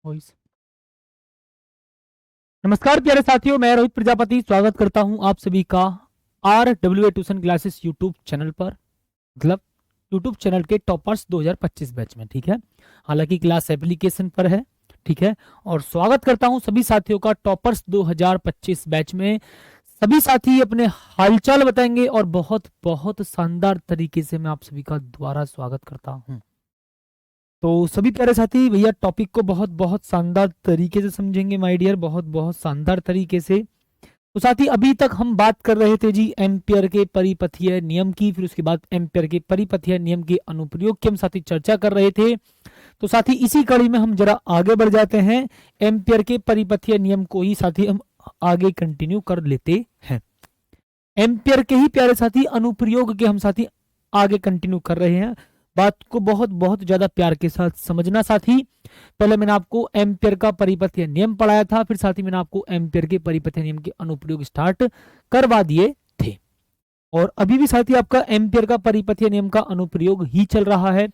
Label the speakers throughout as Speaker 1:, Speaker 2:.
Speaker 1: Voice. नमस्कार प्यारे साथियों, मैं रोहित प्रजापति स्वागत करता हूं आप सभी का RWA tuition classes YouTube channel पर, मतलब यूट्यूब चैनल के टॉपर्स 2025 बैच में। ठीक है, हालांकि क्लास एप्लीकेशन पर है। ठीक है, और स्वागत करता हूं सभी साथियों का टॉपर्स 2025 बैच में। सभी साथी अपने हालचाल बताएंगे और बहुत बहुत शानदार तरीके से मैं आप सभी का दोबारा स्वागत करता हूं। तो सभी प्यारे साथी भैया टॉपिक को बहुत बहुत शानदार तरीके से समझेंगे माय डियर, बहुत बहुत शानदार तरीके से। तो साथी अभी तक हम बात कर रहे थे जी एम्पियर के परिपथीय नियम की, फिर उसके बाद एम्पियर के परिपथीय नियम के अनुप्रयोग की हम साथी चर्चा कर रहे थे। तो साथी इसी कड़ी में हम जरा आगे बढ़ जाते हैं, एम्पियर के परिपथीय नियम को ही साथी हम आगे कंटिन्यू कर लेते हैं। एम्पियर के ही प्यारे साथी अनुप्रयोग के हम साथी आगे कंटिन्यू कर रहे हैं। बात को बहुत बहुत ज्यादा प्यार के साथ समझना साथी। पहले मैंने आपको एम्पियर का परिपथीय नियम पढ़ाया था, फिर साथ ही मैंने आपको एम्पियर के परिपथीय नियम के अनुप्रयोग स्टार्ट करवा दिए थे, और अभी भी साथी आपका एम्पियर का परिपथीय नियम का अनुप्रयोग ही चल रहा है।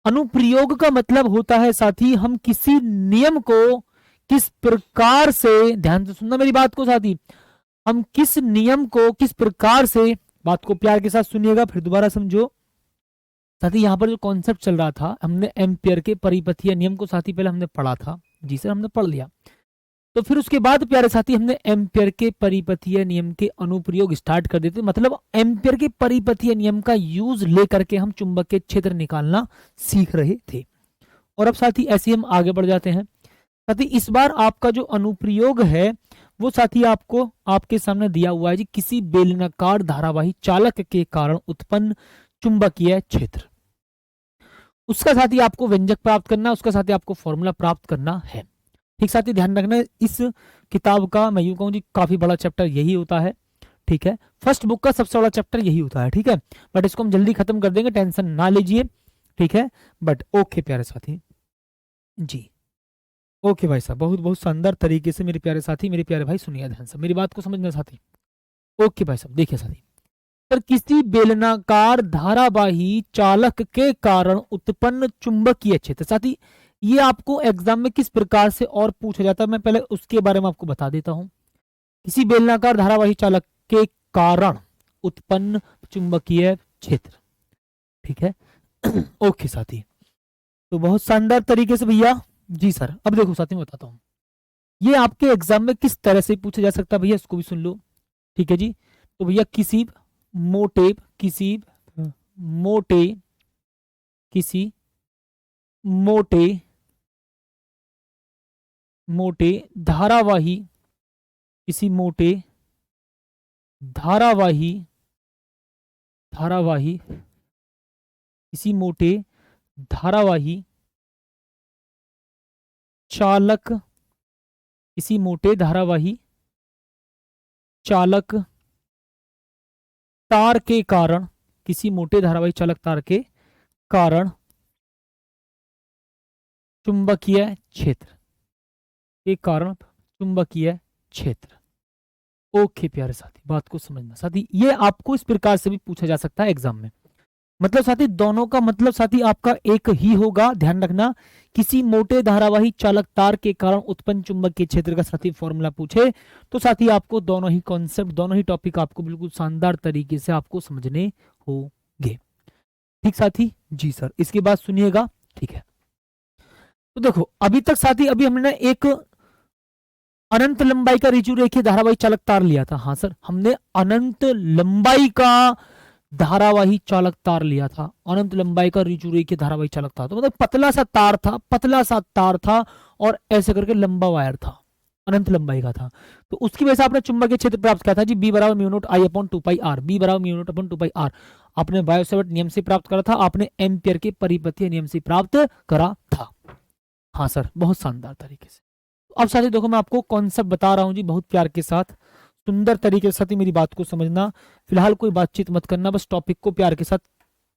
Speaker 1: अनुप्रयोग का मतलब होता है साथी हम किसी नियम को किस प्रकार से, ध्यान से सुनना मेरी बात को साथी, हम किस नियम को किस प्रकार से, बात को प्यार के साथ सुनिएगा फिर दोबारा समझो साथी। यहाँ पर जो कॉन्सेप्ट चल रहा था, हमने एम्पियर के परिपथीय नियम को साथी पहले हमने पढ़ा था, जी सर हमने पढ़ लिया। तो फिर उसके बाद प्यारे साथी हमने एम्पियर के परिपथीय नियम के अनुप्रयोग स्टार्ट कर देते, मतलब एम्पियर के परिपथीय नियम का यूज लेकर के हम चुंबकीय क्षेत्र निकालना सीख रहे थे। और अब साथी ऐसे हम आगे बढ़ जाते हैं साथी। इस बार आपका जो अनुप्रयोग है वो साथी आपको आपके सामने दिया हुआ है जी, किसी बेलनाकार धारावाही चालक के कारण उत्पन्न चुंबकीय क्षेत्र। उसका साथ ही आपको व्यंजक प्राप्त करना है, उसका साथ ही आपको फॉर्मूला प्राप्त करना है। ठीक साथी, ध्यान रखना इस किताब का मैं यूं कहूं जी काफी बड़ा चैप्टर यही होता है। ठीक है, फर्स्ट बुक का सबसे बड़ा चैप्टर यही होता है। ठीक है, बट इसको हम जल्दी खत्म कर देंगे, टेंशन ना लीजिए। ठीक है, बट ओके प्यारे साथी जी, ओके भाई साहब, बहुत बहुत शानदार तरीके से मेरे प्यारे साथी, मेरे प्यारे भाई सुनिए ध्यान से, मेरी बात को समझना साथी। ओके भाई साहब, देखिए साथी, पर किसी बेलनाकार धारावाही चालक के कारण उत्पन्न चुंबकीय क्षेत्र, साथी ये आपको एग्जाम में किस प्रकार से और पूछा जाता है, मैं पहले उसके बारे में आपको बता देता हूं। किसी बेलनाकार धारावाही चालक के कारण उत्पन्न चुंबकीय क्षेत्र। ठीक है ओके साथी, तो बहुत शानदार तरीके से भैया जी सर। अब देखो साथी मैं बताता हूं ये आपके एग्जाम में किस तरह से पूछा जा सकता है भैया, इसको भी सुन लो। ठीक है जी, तो भैया किसी मोटे धारावाही, किसी मोटे धारावाही किसी मोटे धारावाही चालक, किसी मोटे धारावाही चालक तार के कारण, किसी मोटे धारावाही चालक तार के कारण चुंबकीय क्षेत्र के कारण चुंबकीय क्षेत्र। ओके प्यारे साथी, बात को समझना साथी, ये आपको इस प्रकार से भी पूछा जा सकता है एग्जाम में। मतलब साथी दोनों का मतलब साथी आपका एक ही होगा, ध्यान रखना। किसी मोटे धारावाही चालक तार के कारण उत्पन्न चुंबकीय क्षेत्र का साथी फॉर्मूला पूछे तो साथी आपको दोनों ही कॉन्सेप्ट, दोनों ही टॉपिक आपको बिल्कुल शानदार तरीके से आपको समझने होंगे। ठीक साथी जी सर, इसके बाद सुनिएगा। ठीक है, तो देखो अभी तक साथी अभी हमने एक अनंत लंबाई का ऋजु रेखीय धारावाही चालक तार लिया था। हाँ सर, हमने अनंत लंबाई का धारावाही चालक तार लिया था, अनंत लंबाई का ऋजु रेखीय धारावाही चालक तार, तो मतलब पतला सा तार था और ऐसे करके लंबा वायर था, अनंत लंबाई का था। तो उसकी वजह से आपने चुंबकीय क्षेत्र प्राप्त किया था जी, बी बराबर mu naught I upon 2 pi R, B बराबर mu naught upon 2 pi R. आपने बायो-सैवर्ट नियम से प्राप्त करा था, आपने एम्पियर के परिपथीय नियम से प्राप्त करा था। हाँ सर, बहुत शानदार तरीके से। अब साथी देखो मैं आपको कॉन्सेप्ट बता रहा हूं जी, बहुत प्यार के साथ, सुंदर तरीके से साथी मेरी बात को समझना। फिलहाल कोई बातचीत मत करना, बस टॉपिक को प्यार के साथ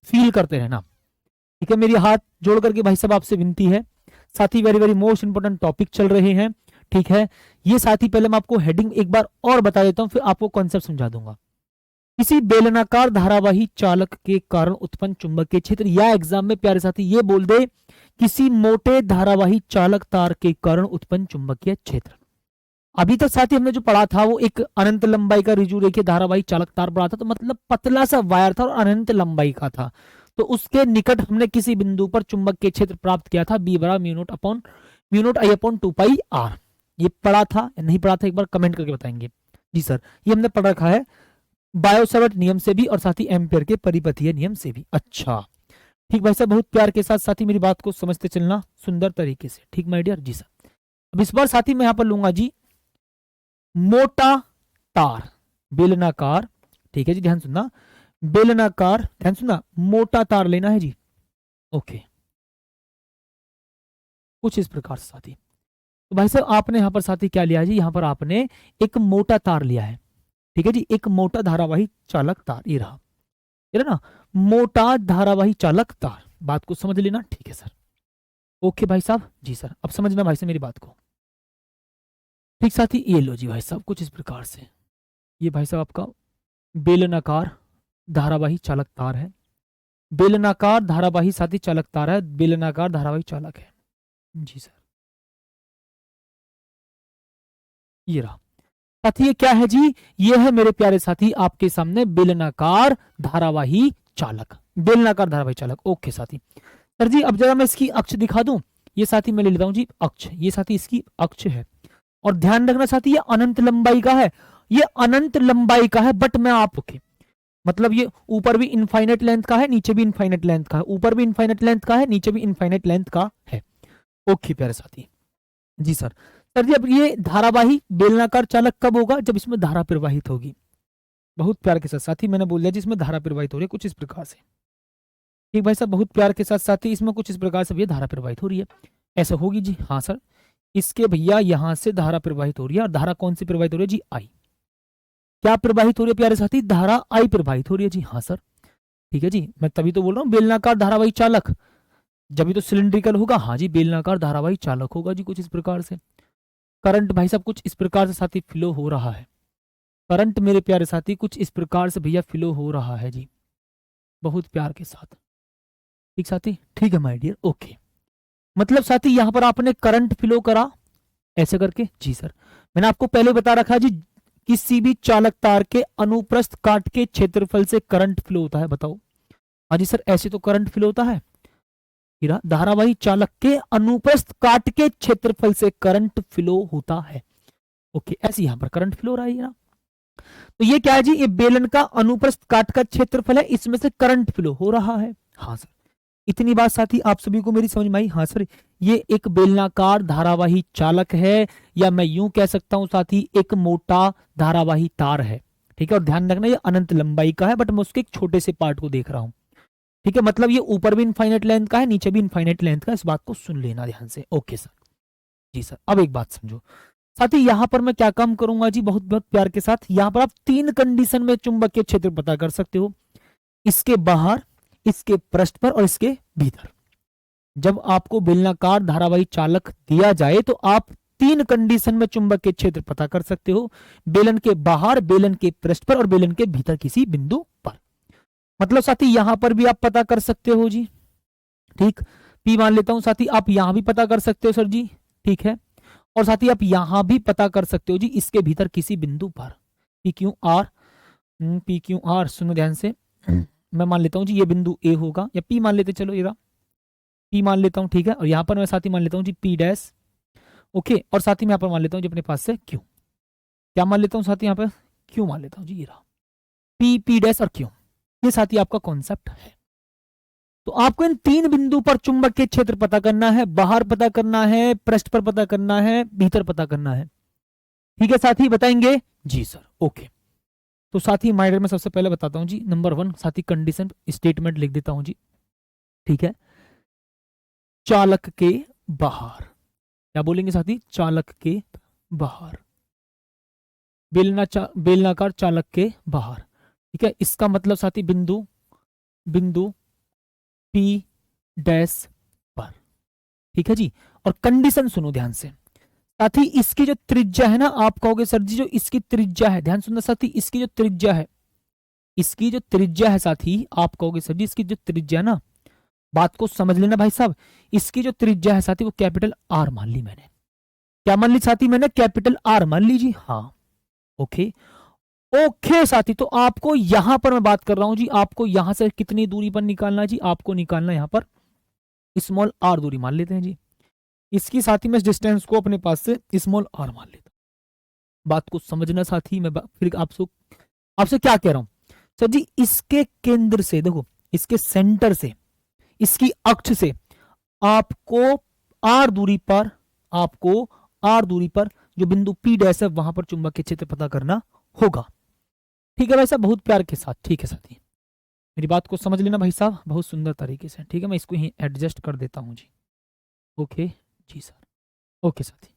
Speaker 1: फील करते रहना। ठीक है, मेरी हाथ जोड़ करके भाई साहब आपसे विनती है साथी, very very most important topic चल रहे हैं। ठीक है, ये साथी पहले मैं आपको हेडिंग एक बार और बता देता हूं, फिर आपको कॉन्सेप्ट समझा दूंगा। किसी बेलनाकार धारावाही चालक के कारण उत्पन्न चुंबकीय क्षेत्र, या एग्जाम में प्यारे साथी ये बोल दे किसी मोटे धारावाही चालक तार के कारण उत्पन्न चुंबकीय क्षेत्र। अभी तक साथी हमने जो पढ़ा था वो एक अनंत लंबाई का रिजु रेखीय धारावाही चालक तार पढ़ा था, तो मतलब पतला सा वायर था और अनंत लंबाई का था, तो उसके निकट हमने किसी बिंदु पर चुंबकीय क्षेत्र प्राप्त किया था, बी बराबर mu naught I upon 2 pi R. ये पढ़ा था या नहीं पढ़ा था, एक बार कमेंट करके बताएंगे। जी सर, ये हमने पढ़ रखा है बायो-सावर्ट नियम से भी और साथ ही एम्पियर के परिपथीय नियम से भी। अच्छा ठीक भाई साहब, बहुत प्यार के साथ साथी मेरी बात को समझते चलना सुंदर तरीके से। ठीक माय डियर। जी सर, अब इस बार साथी मैं यहां पर लूंगा जी मोटा तार बेलनाकार। ठीक है जी, ध्यान सुनना, बेलनाकार, ध्यान सुनना, मोटा तार लेना है जी। ओके, कुछ इस प्रकार से साथी। तो भाई साहब आपने यहां पर साथी क्या लिया जी, यहां पर आपने एक मोटा तार लिया है। ठीक है जी, एक मोटा धारावाही चालक तार, ये रहा ना, मोटा धारावाही चालक तार। बात को समझ लेना। ठीक है सर, ओके भाई साहब। जी सर, अब समझना भाई साहब मेरी बात को। ठीक साथी, ये लो जी भाई साहब, कुछ इस प्रकार से ये भाई साहब आपका बेलनाकार धारावाही चालक तार है, बेलनाकार धारावाही साथी चालक तार है, बेलनाकार धारावाही चालक है। जी सर, ये रहा साथी। ये क्या है जी, ये है मेरे प्यारे साथी आपके सामने बेलनाकार धारावाही चालक, बेलनाकार धारावाही चालक। ओके साथी, सर जी अब जरा मैं इसकी अक्ष दिखा दूं। ये साथी मैं ले लेता हूं जी अक्ष, ये साथी इसकी अक्ष है, और ध्यान रखना साथी ये अनंत लंबाई का है, ये अनंत लंबाई का है, बट मैं आप ओके मतलब ये ऊपर भी इनफाइनाइट लेंथ का है, नीचे भी इनफाइनाइट लेंथ का है, ऊपर भी इनफाइनाइट लेंथ का है, नीचे भी इनफाइनाइट लेंथ का है। ओके प्यारे साथी। जी सर, सर जी अब ये धारावाही बेलनाकार चालक कब होगा, जब इसमें धारा प्रवाहित होगी। बहुत प्यार के साथ साथी मैंने बोल दिया जिसमें धारा प्रवाहित हो रही है, कुछ इस प्रकार से। ठीक भाई साहब, बहुत प्यार के साथ साथी इसमें कुछ इस प्रकार से भैया धारा प्रवाहित हो रही है, ऐसा होगी जी। हाँ सर, इसके भैया यहां से धारा प्रवाहित हो रही है, और धारा कौन सी प्रवाहित हो रही है जी, आई। क्या प्रवाहित हो रही है प्यारे साथी, धारा आई प्रवाहित हो रही है जी। हाँ सर, ठीक है जी, मैं तभी तो बोल रहा हूँ बेलनाकार धारावाही चालक, जब भी तो सिलिंड्रिकल होगा। हाँ जी, बेलनाकार धारावाही चालक होगा जी, कुछ इस प्रकार से। करंट भाई साहब कुछ इस प्रकार से साथी फ्लो हो रहा है, करंट मेरे प्यारे साथी कुछ इस प्रकार से भैया फ्लो हो रहा है जी, बहुत प्यार के साथ। ठीक साथी, ठीक है माय डियर। ओके, मतलब साथी यहां पर आपने करंट फ्लो करा ऐसे करके। जी सर, मैंने आपको पहले बता रखा जी, किसी भी चालक तार के अनुप्रस्थ काट के क्षेत्रफल से करंट फ्लो होता है। बताओ। हाँ जी सर, ऐसे तो करंट फ्लो होता है, धारावाही चालक के अनुप्रस्थ काट के क्षेत्रफल से करंट फ्लो होता है। ओके, ऐसे यहां पर करंट फ्लो हो रहा है ना। तो ये क्या है जी, ये बेलन का अनुप्रस्थ काट का क्षेत्रफल है, इसमें से करंट फ्लो हो रहा है। हाँ सर, इतनी बात साथी आप सभी को मेरी समझ में आई। हाँ सर, ये एक बेलनाकार धारावाही चालक है, या मैं यूं कह सकता हूं साथी एक मोटा धारावाही तार है। ठीक है, और ध्यान रखना ये अनंत लंबाई का है, बट मैं उसके एक छोटे से पार्ट को देख रहा हूं। ठीक है, मतलब ये ऊपर भी इनफाइनाइट लेंथ का है, नीचे भी इनफाइनाइट लेंथ का, इस बात को सुन लेना ध्यान से। Okay sir. जी सर, अब एक बात समझो साथी, यहां पर मैं क्या काम करूंगा जी, बहुत बहुत प्यार के साथ, यहां पर आप 3 कंडीशन में चुंबकीय क्षेत्र पता कर सकते हो, इसके बाहर, इसके पृष्ठ पर और इसके भीतर। जब आपको बेलनाकार धारावाही चालक दिया जाए तो आप 3 कंडीशन में चुंबकीय क्षेत्र पता कर सकते हो, बेलन के बाहर, बेलन के पृष्ठ पर और बेलन के भीतर किसी बिंदु पर। मतलब साथी यहां पर भी आप पता कर सकते हो जी। ठीक, पी मान लेता हूं साथी, आप यहां भी पता कर सकते हो सर जी। ठीक है, और साथी आप यहां भी पता कर सकते हो जी, इसके भीतर किसी बिंदु पर। पी क्यू आर, सुनो ध्यान से, मैं मान लेता हूं जी ये बिंदु ए होगा, या पी मान लेते, चलो ये पी मान लेता हूं। ठीक है, और यहां पर मैं साथी मान लेता हूं जी पी डैश। ओके, और साथी मैं यहां पर मान लेता हूं जी अपने पास से क्यू। क्या मान लेता हूं साथी, यहां पर क्यू मान लेता हूं जी, ये रहा पी डैश और क्यू। ये साथी आपका कॉन्सेप्ट है। तो आपको इन 3 बिंदु पर चुंबकीय क्षेत्र पता करना है, बाहर पता करना है, पृष्ठ पर पता करना है, भीतर पता करना है। ठीक है साथी, बताएंगे जी सर। ओके, तो साथी माइंड में सबसे पहले बताता हूं जी, नंबर 1 साथी कंडीशन स्टेटमेंट लिख देता हूं जी। ठीक है, चालक के बाहर, क्या बोलेंगे साथी, चालक के बाहर, बेलनाकार चालक के बाहर। ठीक है, इसका मतलब साथी बिंदु पी डैश पर। ठीक है जी, और कंडीशन सुनो ध्यान से साथी, इसकी जो त्रिज्या है ना, आप कहोगे सर जी जो इसकी त्रिज्या है, ध्यान सुनना साथी, इसकी जो त्रिज्या है, इसकी जो त्रिज्या है साथी, आप कहोगे सर जी इसकी जो त्रिज्या है ना, बात को समझ लेना भाई साहब। इसकी जो त्रिज्या है साथी वो कैपिटल आर मान ली मैंने। क्या मान ली साथी मैंने? कैपिटल आर मान ली जी। हाँ ओके ओके साथी, तो आपको यहां पर मैं बात कर रहा हूं जी, आपको यहां से कितनी दूरी पर निकालना जी? आपको निकालना यहां पर स्मॉल आर दूरी मान लेते हैं जी। इसकी साथी में इस डिस्टेंस को अपने पास से स्मॉल आर मान लेता हूं। बात को समझना साथी। मैं फिर आपसे आपसे क्या कह रहा हूं सर जी? इसके केंद्र से देखो, इसके सेंटर से, इसकी अक्ष से आपको आर दूरी पर, आपको आर दूरी पर जो बिंदु पी डैश है वहां पर चुंबकीय क्षेत्र पता करना होगा। ठीक है भाई साहब, बहुत प्यार के साथ। ठीक है साथी, मेरी बात को समझ लेना भाई साहब बहुत सुंदर तरीके से। ठीक है, मैं इसको ही एडजस्ट कर देता हूं जी। ओके जी सर। ओके साथी,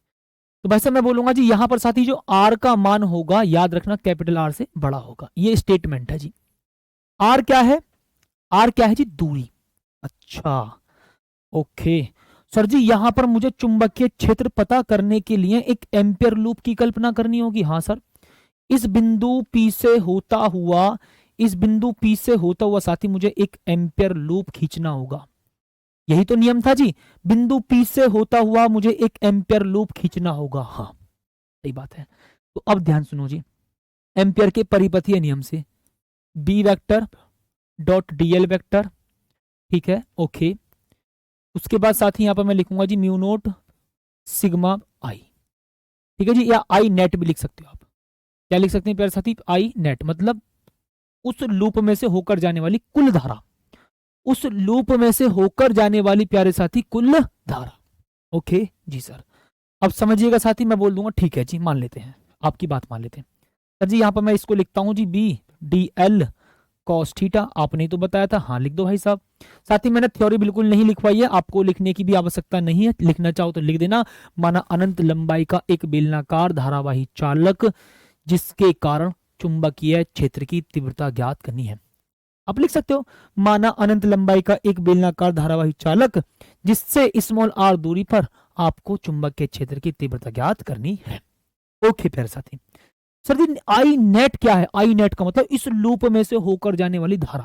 Speaker 1: तो भाई साहब मैं बोलूंगा जी यहां पर साथी जो आर का मान होगा, याद रखना कैपिटल आर से बड़ा होगा। ये स्टेटमेंट है जी। आर क्या है? आर क्या है जी? दूरी। अच्छा ओके सर जी, यहां पर मुझे चुंबकीय क्षेत्र पता करने के लिए एक एम्पियर लूप की कल्पना करनी होगी। हाँ सर, इस बिंदु पी से होता हुआ, इस बिंदु पी से होता हुआ साथी मुझे एक एम्पियर लूप खींचना होगा। यही तो नियम था जी, बिंदु पी से होता हुआ मुझे एक एम्पियर लूप खींचना होगा। हाँ सही बात है। तो अब ध्यान सुनो जी, एम्पियर के परिपथीय नियम से B vector dot DL vector. ठीक है ओके, उसके बाद साथी यहां पर मैं लिखूंगा जी म्यू नोट सिग्मा आई। ठीक है जी, या आई नेट भी लिख सकते हो आप। क्या लिख सकते हैं प्यारे साथी? आई नेट मतलब उस लूप में से होकर जाने वाली कुल धारा, उस लूप में से होकर जाने वाली प्यारे साथी कुल धारा। ओके जी सर, अब समझिएगा साथी, मैं बोल दूंगा ठीक है जी, मान लेते हैं, आपकी बात मान लेते हैं सर जी। यहां पर मैं इसको लिखता हूं जी B D L cos theta. आपने ही तो बताया था। हाँ लिख दो भाई साहब। साथी मैंने थ्योरी बिल्कुल नहीं लिखवाई है, आपको लिखने की भी आवश्यकता नहीं है, लिखना चाहो तो लिख देना। माना अनंत लंबाई का एक बेलनाकार धारावाही चालक जिसके कारण चुंबकीय क्षेत्र की तीव्रता ज्ञात करनी है। आप लिख सकते हो माना अनंत लंबाई का एक बेलनाकार धारावाही चालक जिससे स्मॉल आर दूरी पर आपको चुंबकीय क्षेत्र की तीव्रता ज्ञात करनी है। ओके प्यारे साथी, सर जी आई नेट क्या है? आई नेट का मतलब इस लूप में से होकर जाने वाली धारा।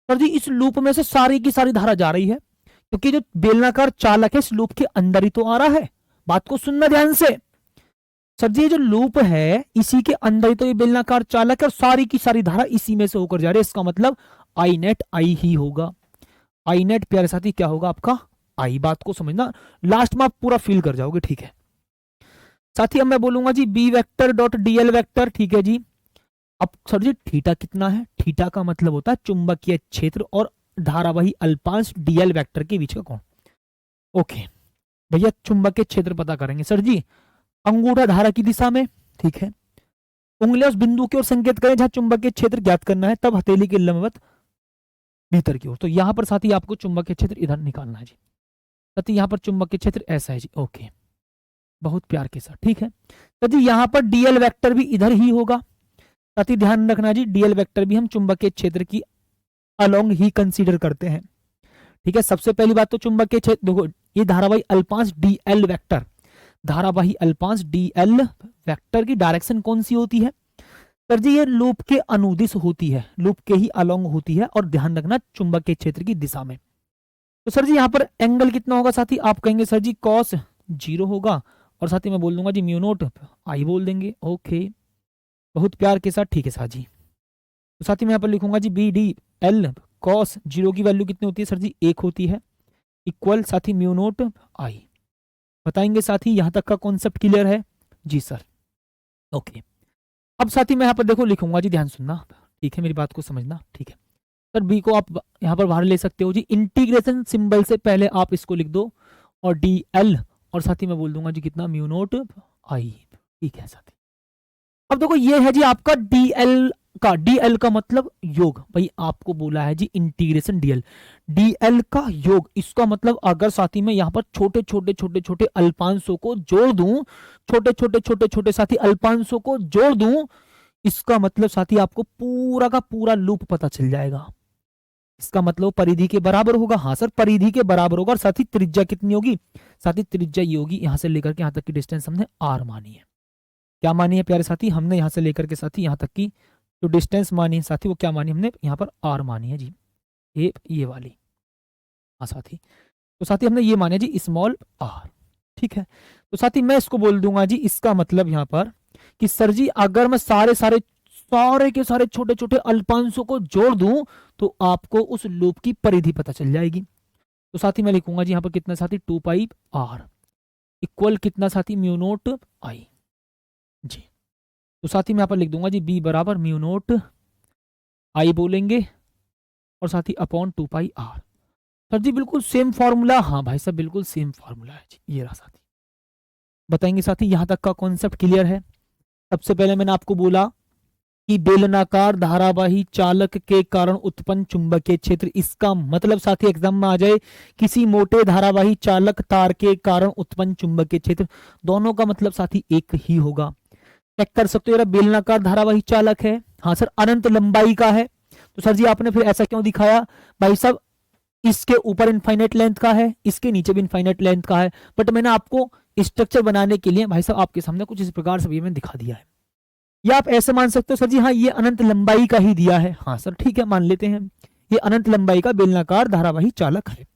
Speaker 1: सर जी इस लूप में से सारी की सारी धारा जा रही है, क्योंकि जो बेलनाकार चालक है इस लूप के अंदर ही तो आ रहा है। बात को सुनना ध्यान से। सर जी ये जो लूप है इसी के अंदर ही तो ये बेलनाकार चालक है, और सारी की सारी धारा इसी में से होकर जा रही है। इसका मतलब आई नेट आई ही होगा। आई नेट प्यारे साथी क्या होगा आपका? आई। बात को समझना, लास्ट में आप पूरा फील कर जाओगे। ठीक है साथी, अब मैं बोलूंगा जी B vector dot DL vector. ठीक है जी, अब सर जी थीटा कितना है? थीटा का मतलब होता है चुंबकीय क्षेत्र और धारावाही अल्पांश डीएल वेक्टर के बीच का कोण। ओके भैया, चुंबकीय क्षेत्र पता करेंगे सर जी अंगूठा धारा की दिशा में। ठीक है, उंगलियां उस बिंदु की ओर संकेत करें जहां चुंबकीय क्षेत्र ज्ञात करना है, तब हथेली के लंबवत भीतर की ओर। तो यहां पर साथी आपको चुंबकीय क्षेत्र इधर निकालना है जी। साथी यहां पर चुंबकीय क्षेत्र ऐसा है जी। ओके, बहुत प्यार के साथ। ठीक है तो जी यहां पर डीएल वेक्टर भी इधर ही होगा। साथी ध्यान रखना जी, डीएल वेक्टर भी हम चुंबकीय क्षेत्र की अलोंग ही कंसीडर करते हैं। ठीक है, सबसे पहली बात तो चुंबकीय क्षेत्र देखो, ये धारावाही अल्पांश डीएल वेक्टर, धारावाही अल्पांश डीएल वेक्टर की डायरेक्शन कौन सी होती है? सर जी ये लूप के अनुदिश होती है, लूप के ही अलोंग होती है, और ध्यान रखना चुंबकीय क्षेत्र की दिशा में। तो सर जी यहाँ पर एंगल कितना होगा साथी? आप कहेंगे सर जी कॉस 0 होगा, और साथ ही मैं बोल दूंगा जी म्यू नोट आई बोल देंगे। ओके, बहुत प्यार के साथ। ठीक है साथ जी, तो साथ ही मैं यहाँ पर लिखूंगा जी बी डी एल कॉस 0 की वैल्यू कितनी होती है? सर जी 1 होती है, इक्वल साथी म्यू नोट आई। बताएंगे साथी, यहां तक का कॉन्सेप्ट क्लियर है? जी सर। ओके, अब साथी मैं यहाँ पर देखो लिखूंगा जी, ध्यान सुनना। ठीक है, मेरी बात को समझना। ठीक है सर, बी को आप यहाँ पर बाहर ले सकते हो जी, इंटीग्रेशन सिंबल से पहले आप इसको लिख दो, और डी एल, और साथ ही मैं बोल दूंगा जी कितना? म्यू नोट आई। ठीक है साथी, अब देखो ये है जी आपका डीएल का, डीएल का मतलब योग। भाई आपको बोला है जी इंटीग्रेशन डीएल, डीएल का योग। इसका मतलब अगर साथी मैं यहाँ पर छोटे छोटे छोटे छोटे अल्पांशों को जोड़ दूं, छोटे छोटे छोटे छोटे साथी अल्पांशों को जोड़ दूं, इसका मतलब साथी आपको पूरा का पूरा लूप पता चल जाएगा। इसका मतलब परिधि के बराबर होगा। हाँ सर, परिधि के बराबर होगा। और साथी त्रिज्या कितनी होगी? साथी त्रिज्या ये होगी, यहां से लेकर के यहां तक की डिस्टेंस हमने आर मानी है। क्या मानी है प्यारे साथी? हमने यहां से लेकर के साथी यहां तक की जो डिस्टेंस मानी है साथी, वो क्या मानी हमने? यहाँ पर आर मानी है जी, ये वाली। हाँ साथी, तो साथी हमने ये माना जी स्मॉल आर, ठीक है। तो साथी मैं इसको बोल दूंगा जी, इसका मतलब यहां पर कि सर जी अगर मैं सारे सारे सारे के सारे छोटे छोटे अल्पांशों को जोड़ दूं तो आपको उस लूप की परिधि पता चल जाएगी। तो साथी मैं लिखूंगा जी यहाँ पर कितना साथी, 2 पाई आर इक्वल कितना साथी, म्यू नोट आई जी। तो साथी मैं यहाँ पर लिख दूंगा जी बी बराबर म्यू नोट आई बोलेंगे और साथी अपॉन 2 पाई आर। सर जी बिल्कुल सेम फॉर्मूला, हाँ भाई साहब बिल्कुल सेम फॉर्मूला है जी, ये रहा साथी। बताएंगे साथी यहां तक का कॉन्सेप्ट क्लियर है। सबसे पहले मैंने आपको बोला कि बेलनाकार धारावाही चालक के कारण उत्पन्न चुंबकीय क्षेत्र, इसका मतलब साथी एग्जाम में आ जाए किसी मोटे धारावाही चालक तार के कारण उत्पन्न चुंबकीय क्षेत्र, दोनों का मतलब साथी एक ही होगा। चेक कर सकते हो, बेलनाकार धारावाही चालक है, हाँ सर अनंत लंबाई का है। तो सर जी आपने फिर ऐसा क्यों दिखाया, भाई साहब इसके ऊपर इनफाइनाइट लेंथ का है, इसके नीचे भी इनफाइनाइट लेंथ का है, बट मैंने आपको स्ट्रक्चर बनाने के लिए भाई साहब आपके सामने कुछ इस प्रकार से भी मैंने दिखा दिया है। या आप ऐसे मान सकते हो सर जी हाँ ये अनंत लंबाई का ही दिया है, हाँ सर ठीक है मान लेते हैं ये अनंत लंबाई का बेलनाकार धारावाही चालक है,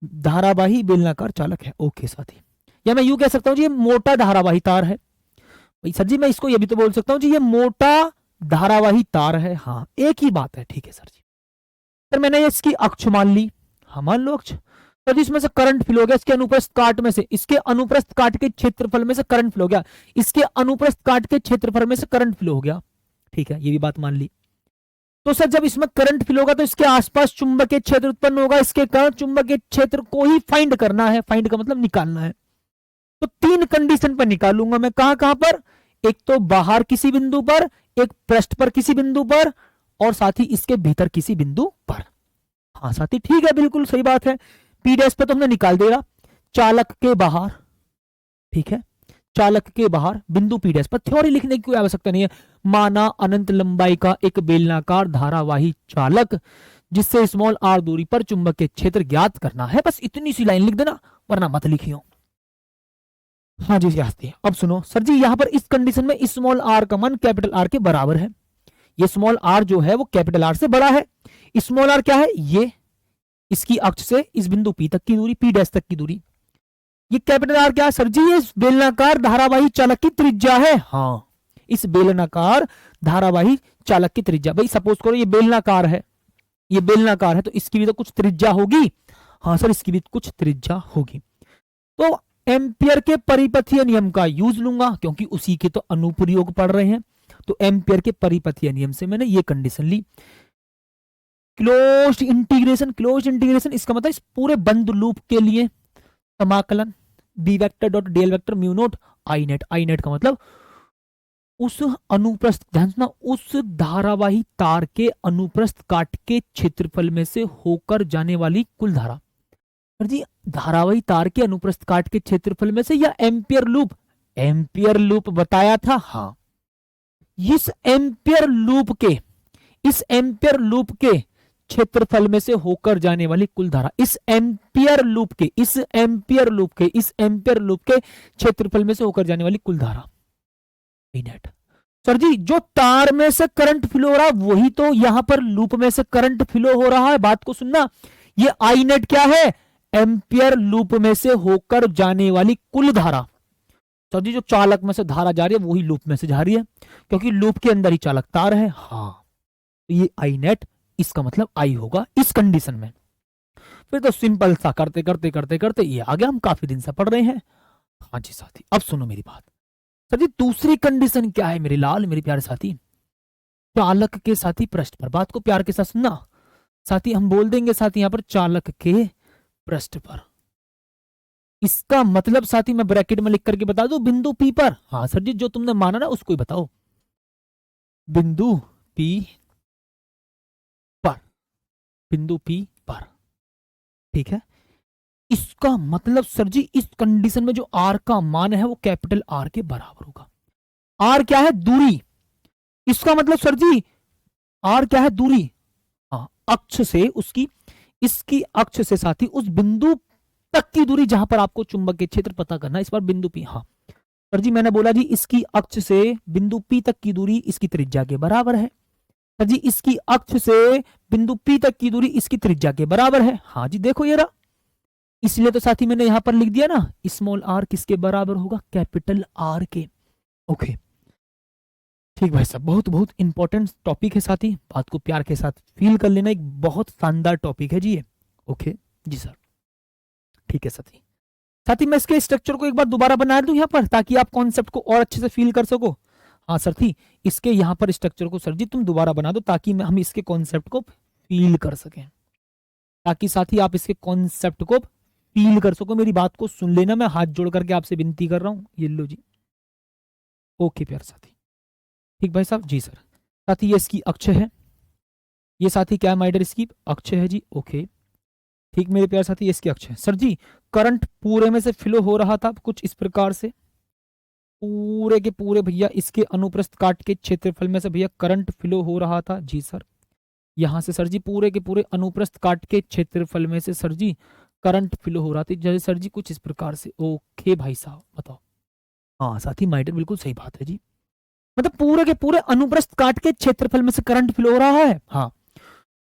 Speaker 1: धारावाही बेलनाकार चालक है, ओके साथी। या मैं यूं कह सकता हूं जी ये मोटा धारावाही तार है, भाई सर जी मैं इसको ये भी तो बोल सकता हूं जी ये मोटा धारावाही तार है, हाँ एक ही बात है, ठीक है सर जी। सर मैंने इसकी अक्ष मान ली, हाँ मान लो अक्ष, तो इसमें से करंट फ्लो हो गया, इसके अनुप्रस्थ काट में से, इसके अनुप्रस्थ काट के क्षेत्रफल में से करंट फ्लो हो गया, इसके अनुप्रस्थ काट के क्षेत्रफल में से करंट फ्लो हो गया, ठीक है ये भी बात मान ली। तो सर जब इसमें करंट फ्लो होगा तो इसके आसपास चुंबकीय क्षेत्र उत्पन्न होगा, इसके कारण चुंबकीय क्षेत्र को ही फाइंड करना है, फाइंड का मतलब निकालना है। तो 3 कंडीशन पर निकालूंगा मैं, कहां कहां पर, एक तो बाहर किसी बिंदु पर, एक पृष्ठ पर किसी बिंदु पर, और साथ ही इसके भीतर किसी बिंदु पर। हाँ साथी ठीक है बिल्कुल सही बात है। पी डैश पे तो हमने निकाल दिया, चालक के बाहर, ठीक है चालक के बाहर बिंदु पी डैश पर, थ्योरी लिखने की कोई आवश्यकता नहीं है। माना अनंत लंबाई का एक बेलनाकार धारावाही चालक जिससे स्मॉल आर दूरी पर चुंबकीय क्षेत्र ज्ञात करना है, बस इतनी सी लाइन लिख देना वरना मत लिखियो। हाँ जी आस्ते, अब सुनो सर जी यहां पर इस कंडीशन में स्मॉल आर का मान कैपिटल आर के बराबर है, ये स्मॉल आर जो है वो कैपिटल आर से बड़ा है। स्मॉल आर क्या है, ये इसकी अक्ष से इस बिंदु पी तक की दूरी, पी डैश तक की दूरी। ये कैपिटल आर क्या है सर जी, ये बेलनाकार धारावाही चालक की त्रिज्या है, हाँ इस बेलनाकार धारावाही चालक की त्रिज्या। भाई सपोज करो ये बेलनाकार है, ये बेलनाकार है तो इसकी भी तो कुछ त्रिज्या होगी, हाँ सर इसकी भी कुछ त्रिज्या होगी। तो एम्पियर के परिपथीय नियम का यूज लूंगा क्योंकि उसी के तो अनुप्रयोग पढ़ रहे हैं, तो एम्पियर के परिपथीय नियम से मैंने ये कंडीशन ली। क्लोज्ड इंटीग्रेशन, क्लोज्ड इंटीग्रेशन इसका मतलब इस पूरे बंद लूप के लिए समाकलन B vector dot DL vector mu naught I net, I net का मतलब उस अनुप्रस्थ, ध्यान सुना, उस धारावाही तार के अनुप्रस्थ काट के क्षेत्रफल में से होकर जाने वाली कुल धारा। सर जी धारावाही तार के अनुप्रस्थ काट के क्षेत्रफल में से या एम्पियर लूप, एम्पियर लूप बताया था, हाँ इस एम्पियर लूप के, इस एम्पियर लूप के क्षेत्रफल में से होकर जाने वाली कुल धारा, इस एम्पियर लूप के, इस एम्पियर लूप के, इस एम्पियर लूप के क्षेत्रफल में से होकर जाने वाली कुल धारा नेट। सर जी जो तार में से करंट फ्लो हो रहा है वही तो यहां पर लूप में से करंट फ्लो हो रहा है, बात को सुनना। ये आई नेट क्या है, एम्पियर लूप में से होकर जाने वाली कुल धारा। सर जी जो चालक में से धारा जा रही है वही लूप में से जा रही है क्योंकि लूप के अंदर ही चालक तार है, हाँ तो ये आई नेट इसका मतलब आई होगा इस कंडीशन में। फिर तो सिंपल सा करते करते करते करते ये आ गया, हम काफी दिन से पढ़ रहे हैं। हाँ जी साथी अब सुनो मेरी बात, सर जी दूसरी कंडीशन क्या है मेरे लाल मेरे प्यारे साथी, चालक के साथी पृष्ठ पर, बात को प्यार के साथ सुनना साथी, हम बोल देंगे साथी यहां पर चालक के पृष्ठ पर। इसका मतलब साथी मैं ब्रैकेट में लिख करके बता दूं बिंदु पी पर, हाँ सर जी जो तुमने माना ना उसको ही बताओ, बिंदु पी पर, बिंदु पी पर, ठीक है। इसका मतलब सर जी इस कंडीशन में जो आर का मान है वो कैपिटल आर के बराबर होगा। आर क्या है, दूरी, इसका मतलब सर जी आर क्या है, दूरी, हाँ अक्ष से उसकी, इसकी अक्ष से साथी उस बिंदु तक की दूरी जहां पर आपको चुंबकीय क्षेत्र पता करना है, इस बार बिंदु पी, हाँ सर जी मैंने बोला जी इसकी अक्ष से बिंदु पी तक की दूरी इसकी त्रिज्या के बराबर है। सर जी इसकी अक्ष से बिंदु P तक की दूरी इसकी त्रिज्या के बराबर है। हाँ जी देखो ये रहा, इसलिए तो साथी मैंने यहां पर लिख दिया ना, स्मॉल r किसके बराबर होगा, कैपिटल R के। ओके ठीक भाई साहब, बहुत बहुत इंपॉर्टेंट टॉपिक है साथी, बात को प्यार के साथ फील कर लेना, एक बहुत शानदार टॉपिक है जी ये। ओके जी सर, ठीक है साथी। साथी मैं इसके स्ट्रक्चर को एक बार दोबारा बना दूं यहाँ पर, ताकि आप कॉन्सेप्ट को और अच्छे से फील कर सको। हाँ सर थी, इसके यहाँ पर स्ट्रक्चर को सर जी तुम दोबारा बना दो, ताकि हम इसके कॉन्सेप्ट को फील कर सकें, ताकि साथी आप इसके कॉन्सेप्ट को फील कर सको। मेरी बात को सुन लेना, मैं हाथ जोड़ करके आपसे विनती कर रहा हूँ, ये लो जी। ओके प्यार साथी, ठीक भाई साहब जी सर। साथी ये इसकी अक्ष है, ये साथी क्या है माइडर, इसकी अक्ष है जी। ओके ठीक मेरे प्यार साथी, ये इसकी अक्ष है। सर जी करंट पूरे में से फ्लो हो रहा था कुछ इस प्रकार से, पूरे के पूरे भैया इसके अनुप्रस्थ काट के क्षेत्रफल में से भैया करंट फ्लो हो रहा था जी सर। यहां से सर जी पूरे के पूरे अनुप्रस्थ काट के क्षेत्रफल में से सर जी करंट फ्लो हो रहा था, जैसे सर जी कुछ इस प्रकार से। ओके भाई साहब बताओ। हाँ साथी माइडर बिल्कुल सही बात है जी, मतलब पूरे के पूरे अनुप्रस्थ काट के क्षेत्रफल में से करंट फ्लो हो रहा है। हाँ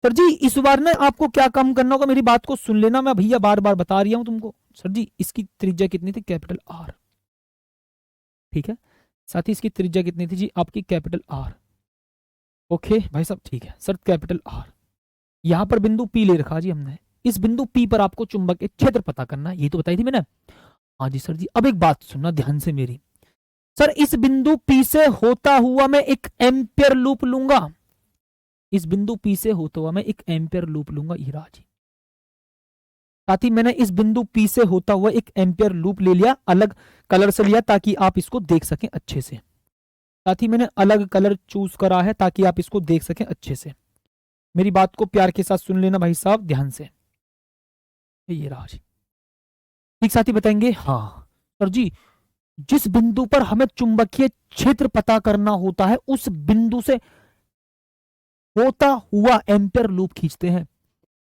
Speaker 1: सर जी इस बार ना आपको क्या काम करना होगा, मेरी बात को सुन लेना, मैं भैया बार बार बता रहा हूं तुमको। सर जी इसकी त्रिज्या कितनी थी, कैपिटल R। ठीक है साथी, इसकी त्रिज्या कितनी थी जी आपकी, कैपिटल R। ओके भाई साहब ठीक है सर, कैपिटल R। यहां पर बिंदु P ले रखा जी हमने, इस बिंदु P पर आपको चुंबकीय क्षेत्र पता करना है, ये तो बताई थी मैंने। हाँ जी सर जी, अब एक बात सुनना ध्यान से मेरी। सर इस बिंदु P से होता हुआ मैं एक एम्पियर लूप लूंगा, इस बिंदु P से होता हुआ मैं एक एम्पियर लूप लूंगा, ये रहा जी। साथ ही मैंने इस बिंदु P से होता हुआ एक एम्पियर लूप ले लिया, अलग कलर से लिया ताकि आप इसको देख सकें अच्छे से। साथ ही मैंने अलग कलर चूज करा है ताकि आप इसको देख सकें अच्छे से। मेरी बात को प्यार के साथ सुन लेना भाई साहब ध्यान से, ये रहा जी। ठीक साथी बताएंगे, हाँ सर जी जिस बिंदु पर हमें चुंबकीय क्षेत्र पता करना होता है उस बिंदु से होता हुआ एम्पियर लूप खींचते हैं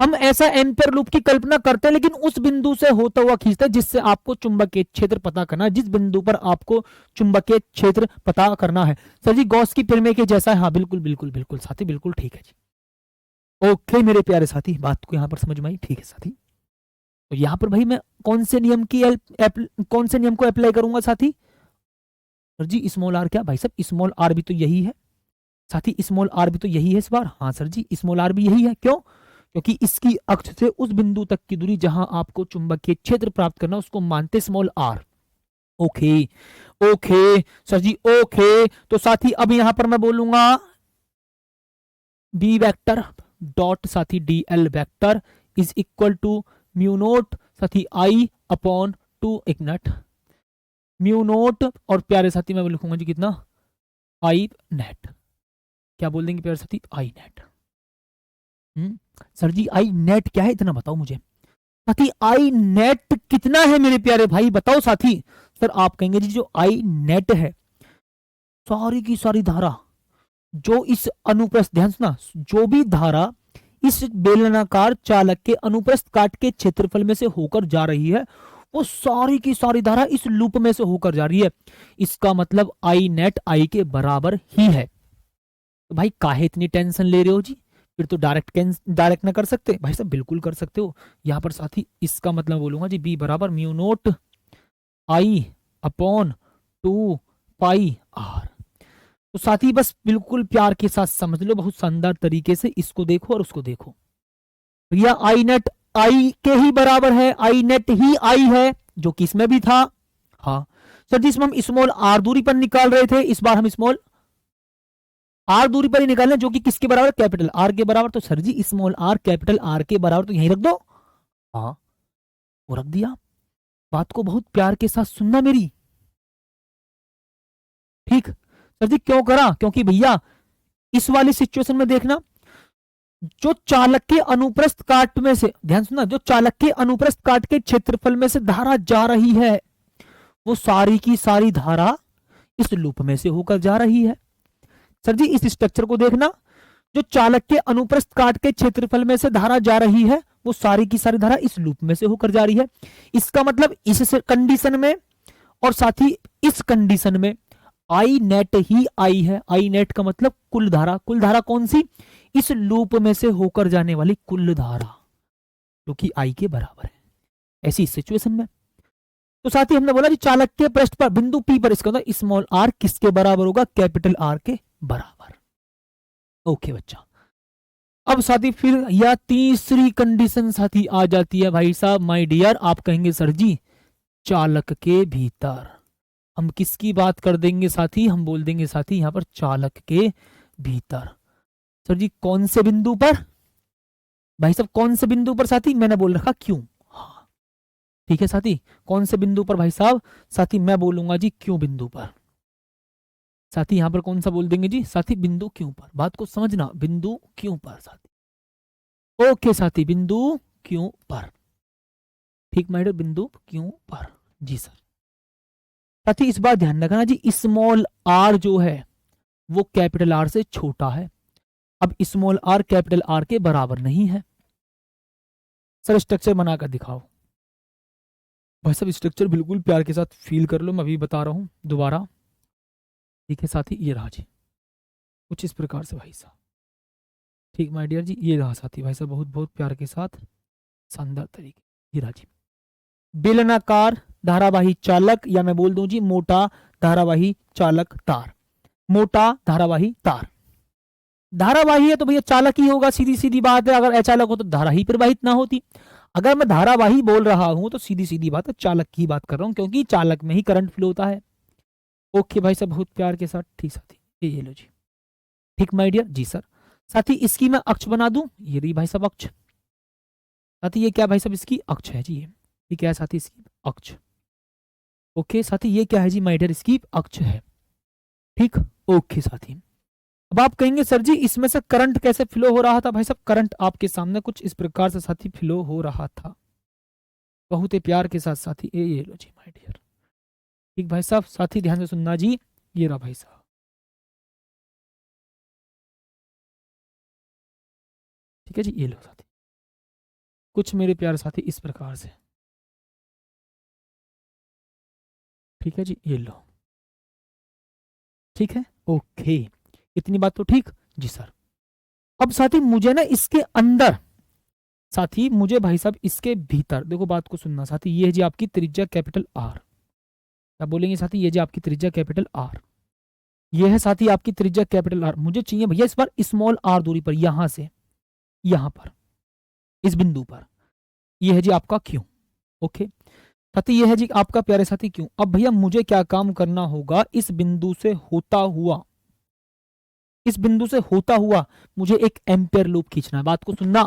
Speaker 1: हम। ऐसा एम्पियर लूप की कल्पना करते हैं, लेकिन उस बिंदु से होता हुआ खींचते हैं जिससे आपको चुंबकीय क्षेत्र पता करना है, जिस बिंदु पर आपको चुंबकीय क्षेत्र पता करना है। सर जी गॉस की प्रमेय के जैसा है, हाँ बिल्कुल बिल्कुल बिल्कुल साथी, बिल्कुल ठीक है जी। ओके मेरे प्यारे साथी, बात को यहां पर समझ में आई, ठीक है साथी। तो यहां पर भाई मैं कौन से नियम को अप्लाई करूंगा साथी, सर जी स्मॉल आर, क्या भाई साहब स्मॉल आर भी तो यही है साथी, स्मॉल आर भी तो यही है इस बार। हाँ सर जी स्मॉल आर भी यही है, क्यों, क्योंकि इसकी अक्ष से उस बिंदु तक की दूरी जहां आपको चुंबकीय क्षेत्र प्राप्त करना उसको मानते small R. Okay okay sir ji okay. तो साथी अब यहां पर मैं बोलूंगा बी वेक्टर डॉट साथी D L vector is equal to mu naught साथी आई अपॉन 2 एक मिनट म्यू नोट, और प्यारे साथी मैं लिखूंगा जी कितना, आई नेट। क्या बोल देंगे प्यारे साथी, आई नेट। सर जी आई नेट क्या है इतना बताओ मुझे साथी, आई नेट कितना है मेरे प्यारे भाई बताओ साथी। सर आप कहेंगे जी जो आई नेट है सारी की सारी धारा जो इस अनुप्रस्थ, ध्यान सुना, जो भी धारा इस बेलनाकार चालक के अनुप्रस्थ काट के क्षेत्रफल में से होकर जा रही है वो सारी की सारी धारा इस लूप में से होकर जा रही है। इसका मतलब आई नेट आई के बराबर ही है। तो भाई काहे इतनी टेंशन ले रहे हो जी, फिर तो डायरेक्ट ना कर सकते भाई साहब, बिल्कुल कर सकते हो। यहां पर साथी इसका मतलब बोलूंगा जी बी बराबर mu naught I upon 2 pi R. तो साथी बस बिल्कुल प्यार के साथ समझ लो, बहुत शानदार तरीके से इसको देखो और उसको देखो। भैया आई नेट आई के ही बराबर है, आई नेट ही आई है जो कि इसमें भी था। हाँ सर जी इसमें हम स्मॉल आर दूरी पर निकाल रहे थे, इस बार हम स्मॉल आर दूरी पर ही निकाल रहे, जो कि किसके बराबर, कैपिटल आर के बराबर। तो sir ji small are capital R के बराबर, तो यहीं रख दो। हाँ वो रख दिया। बात को बहुत प्यार के साथ सुनना मेरी, ठीक सर जी क्यों करा, क्योंकि भैया इस वाली सिचुएशन में देखना, जो चालक के अनुप्रस्थ काट में से, ध्यान सुनना, जो चालक के अनुप्रस्थ काट के क्षेत्रफल में से धारा जा रही है वो सारी की सारी धारा इस लूप में से होकर जा रही है। सर जी इस स्ट्रक्चर को देखना, जो चालक के अनुप्रस्थ काट के क्षेत्रफल में से धारा जा रही है वो सारी की सारी धारा इस लूप में से होकर जा रही है। इसका मतलब इस कंडीशन में और साथ ही इस कंडीशन में आई नेट ही आई है। आई नेट का मतलब कुल धारा, कुल धारा कौन सी, इस लूप में से होकर जाने वाली कुल धारा जो कि I के बराबर है। ऐसी सिचुएशन में तो साथ ही हमने बोला जी चालक के पृष्ठ पर बिंदु P पर इसका मतलब स्मॉल r किसके बराबर होगा, कैपिटल R के बराबर। ओके बच्चा, अब साथी फिर या तीसरी कंडीशन साथी आ जाती है भाई साहब माय डियर, आप कहेंगे सर जी चालक के भीतर। हम किसकी बात कर देंगे साथी, हम बोल देंगे साथी यहां पर चालक के भीतर। सर जी कौन से बिंदु पर भाई साहब, कौन से बिंदु पर साथी, मैंने बोल रखा क्यों। हाँ ठीक है साथी, कौन से बिंदु पर भाई साहब, साथी मैं बोलूंगा जी क्यों बिंदु पर। साथी यहां पर कौन सा बोल देंगे जी, साथी बिंदु क्यों पर। बात को समझना, बिंदु क्यों पर साथी। ओके साथी, बिंदु क्यों पर। ठीक माइडर, बिंदु क्यों पर जी सर। साथी इस बार ध्यान रखना जी, स्मॉल आर जो है वो कैपिटल आर से छोटा है। अब स्मॉल आर कैपिटल आर के बराबर नहीं है। सर स्ट्रक्चर बनाकर दिखाओ। भाई साहब स्ट्रक्चर बिल्कुल प्यार के साथ फील कर लो, मैं अभी बता रहा हूं दोबारा। ठीक है साथी, ये रहा जी कुछ इस प्रकार से भाई साहब। ठीक माय डियर जी, ये रहा साथी भाई साहब बहुत बहुत प्यार के साथ शानदार तरीके। ये रहा जी बेलनाकार धारावाही चालक, या मैं बोल दूं जी मोटा धारावाही चालक तार। मोटा धारावाही तार, धारावाही है तो भैया चालक ही होगा, सीधी सीधी बात है। अगर अचालक हो तो धारा ही प्रवाहित ना होती। अगर मैं धारावाही बोल रहा हूं तो सीधी सीधी बात है चालक की बात कर रहा हूं, क्योंकि चालक में ही करंट फ्लो होता है। ओके भाई साहब बहुत प्यार के साथ। ठीक साथी, ये लो जी। ठीक माय डियर जी सर। साथी इसकी मैं अक्ष बना दूं, ये रही भाई साहब अक्ष। साथी ये क्या भाई साहब, इसकी अक्ष है जी। ये क्या है साथी, इसकी अक्ष। ओके साथी ये क्या है जी माय डियर, इसकी अक्ष है। ठीक ओके साथी। अब आप कहेंगे सर जी इसमें से करंट कैसे फ्लो हो रहा था। भाई साहब करंट आपके सामने कुछ इस प्रकार से साथी फ्लो हो रहा था, बहुत ही प्यार के साथ साथी। ये लो जी माय डियर। ठीक भाई साहब, साथी ध्यान से सुनना जी, ये रहा भाई साहब। ठीक है जी, ये लो साथी कुछ मेरे प्यारे साथी इस प्रकार से। ठीक है जी, ये लो। ठीक है ओके, इतनी बात तो ठीक जी सर। अब साथी मुझे ना इसके अंदर, साथी मुझे भाई साहब इसके भीतर, देखो बात को सुनना साथी, ये है जी आपकी त्रिज्या कैपिटल आर। क्या बोलेंगे साथी, ये जी आपकी त्रिज्या कैपिटल आर। ये है साथी आपकी त्रिज्या कैपिटल आर। मुझे चाहिए भैया इस बार स्मॉल आर दूरी पर, यहां से यहां पर इस बिंदु पर, ये है जी आपका क्यों। ओके साथी ये है जी आपका प्यारे साथी क्यों। अब भैया मुझे क्या काम करना होगा, इस बिंदु से होता हुआ, इस बिंदु से होता हुआ मुझे एक एम्पियर लूप खींचना है। बात को सुनना,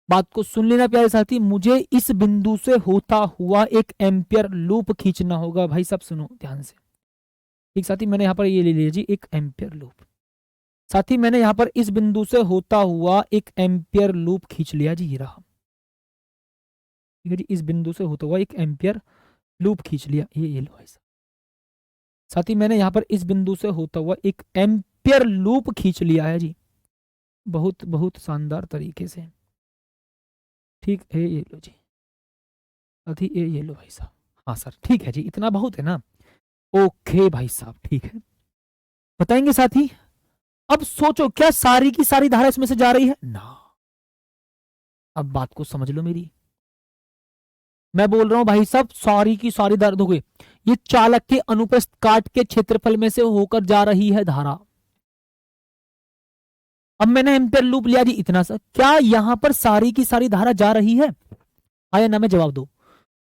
Speaker 1: बात को सुन लेना प्यारे साथी, मुझे इस बिंदु से होता हुआ एक एम्पियर लूप खींचना होगा। भाई सब सुनो ध्यान से। ठीक साथी, मैंने यहां पर ये ले लिया जी एक एम्पियर लूप। साथी मैंने यहां पर इस बिंदु से होता हुआ एक एम्पियर लूप खींच लिया जी, ये रहा। ठीक है जी, इस बिंदु से होता हुआ एक एम्पियर लूप खींच लिया, ये लो भाई साहब। साथी मैंने यहां पर इस बिंदु से होता हुआ एक एम्पियर लूप खींच लिया है जी, बहुत बहुत शानदार तरीके से। ठीक है ये लो जी साथी, ये लो भाई साहब। हाँ सर ठीक है जी, इतना बहुत है ना। ओके भाई साहब ठीक है, बताएंगे साथी। अब सोचो क्या सारी की सारी धारा इसमें से जा रही है ना। अब बात को समझ लो मेरी, मैं बोल रहा हूं भाई साहब सारी की सारी धारा, देखो ये चालक के अनुप्रस्थ काट के क्षेत्रफल में से होकर जा रही है धारा। अब मैंने एम्पियर लूप लिया जी इतना सा, क्या यहां पर सारी की सारी धारा जा रही है, आया ना में जवाब दो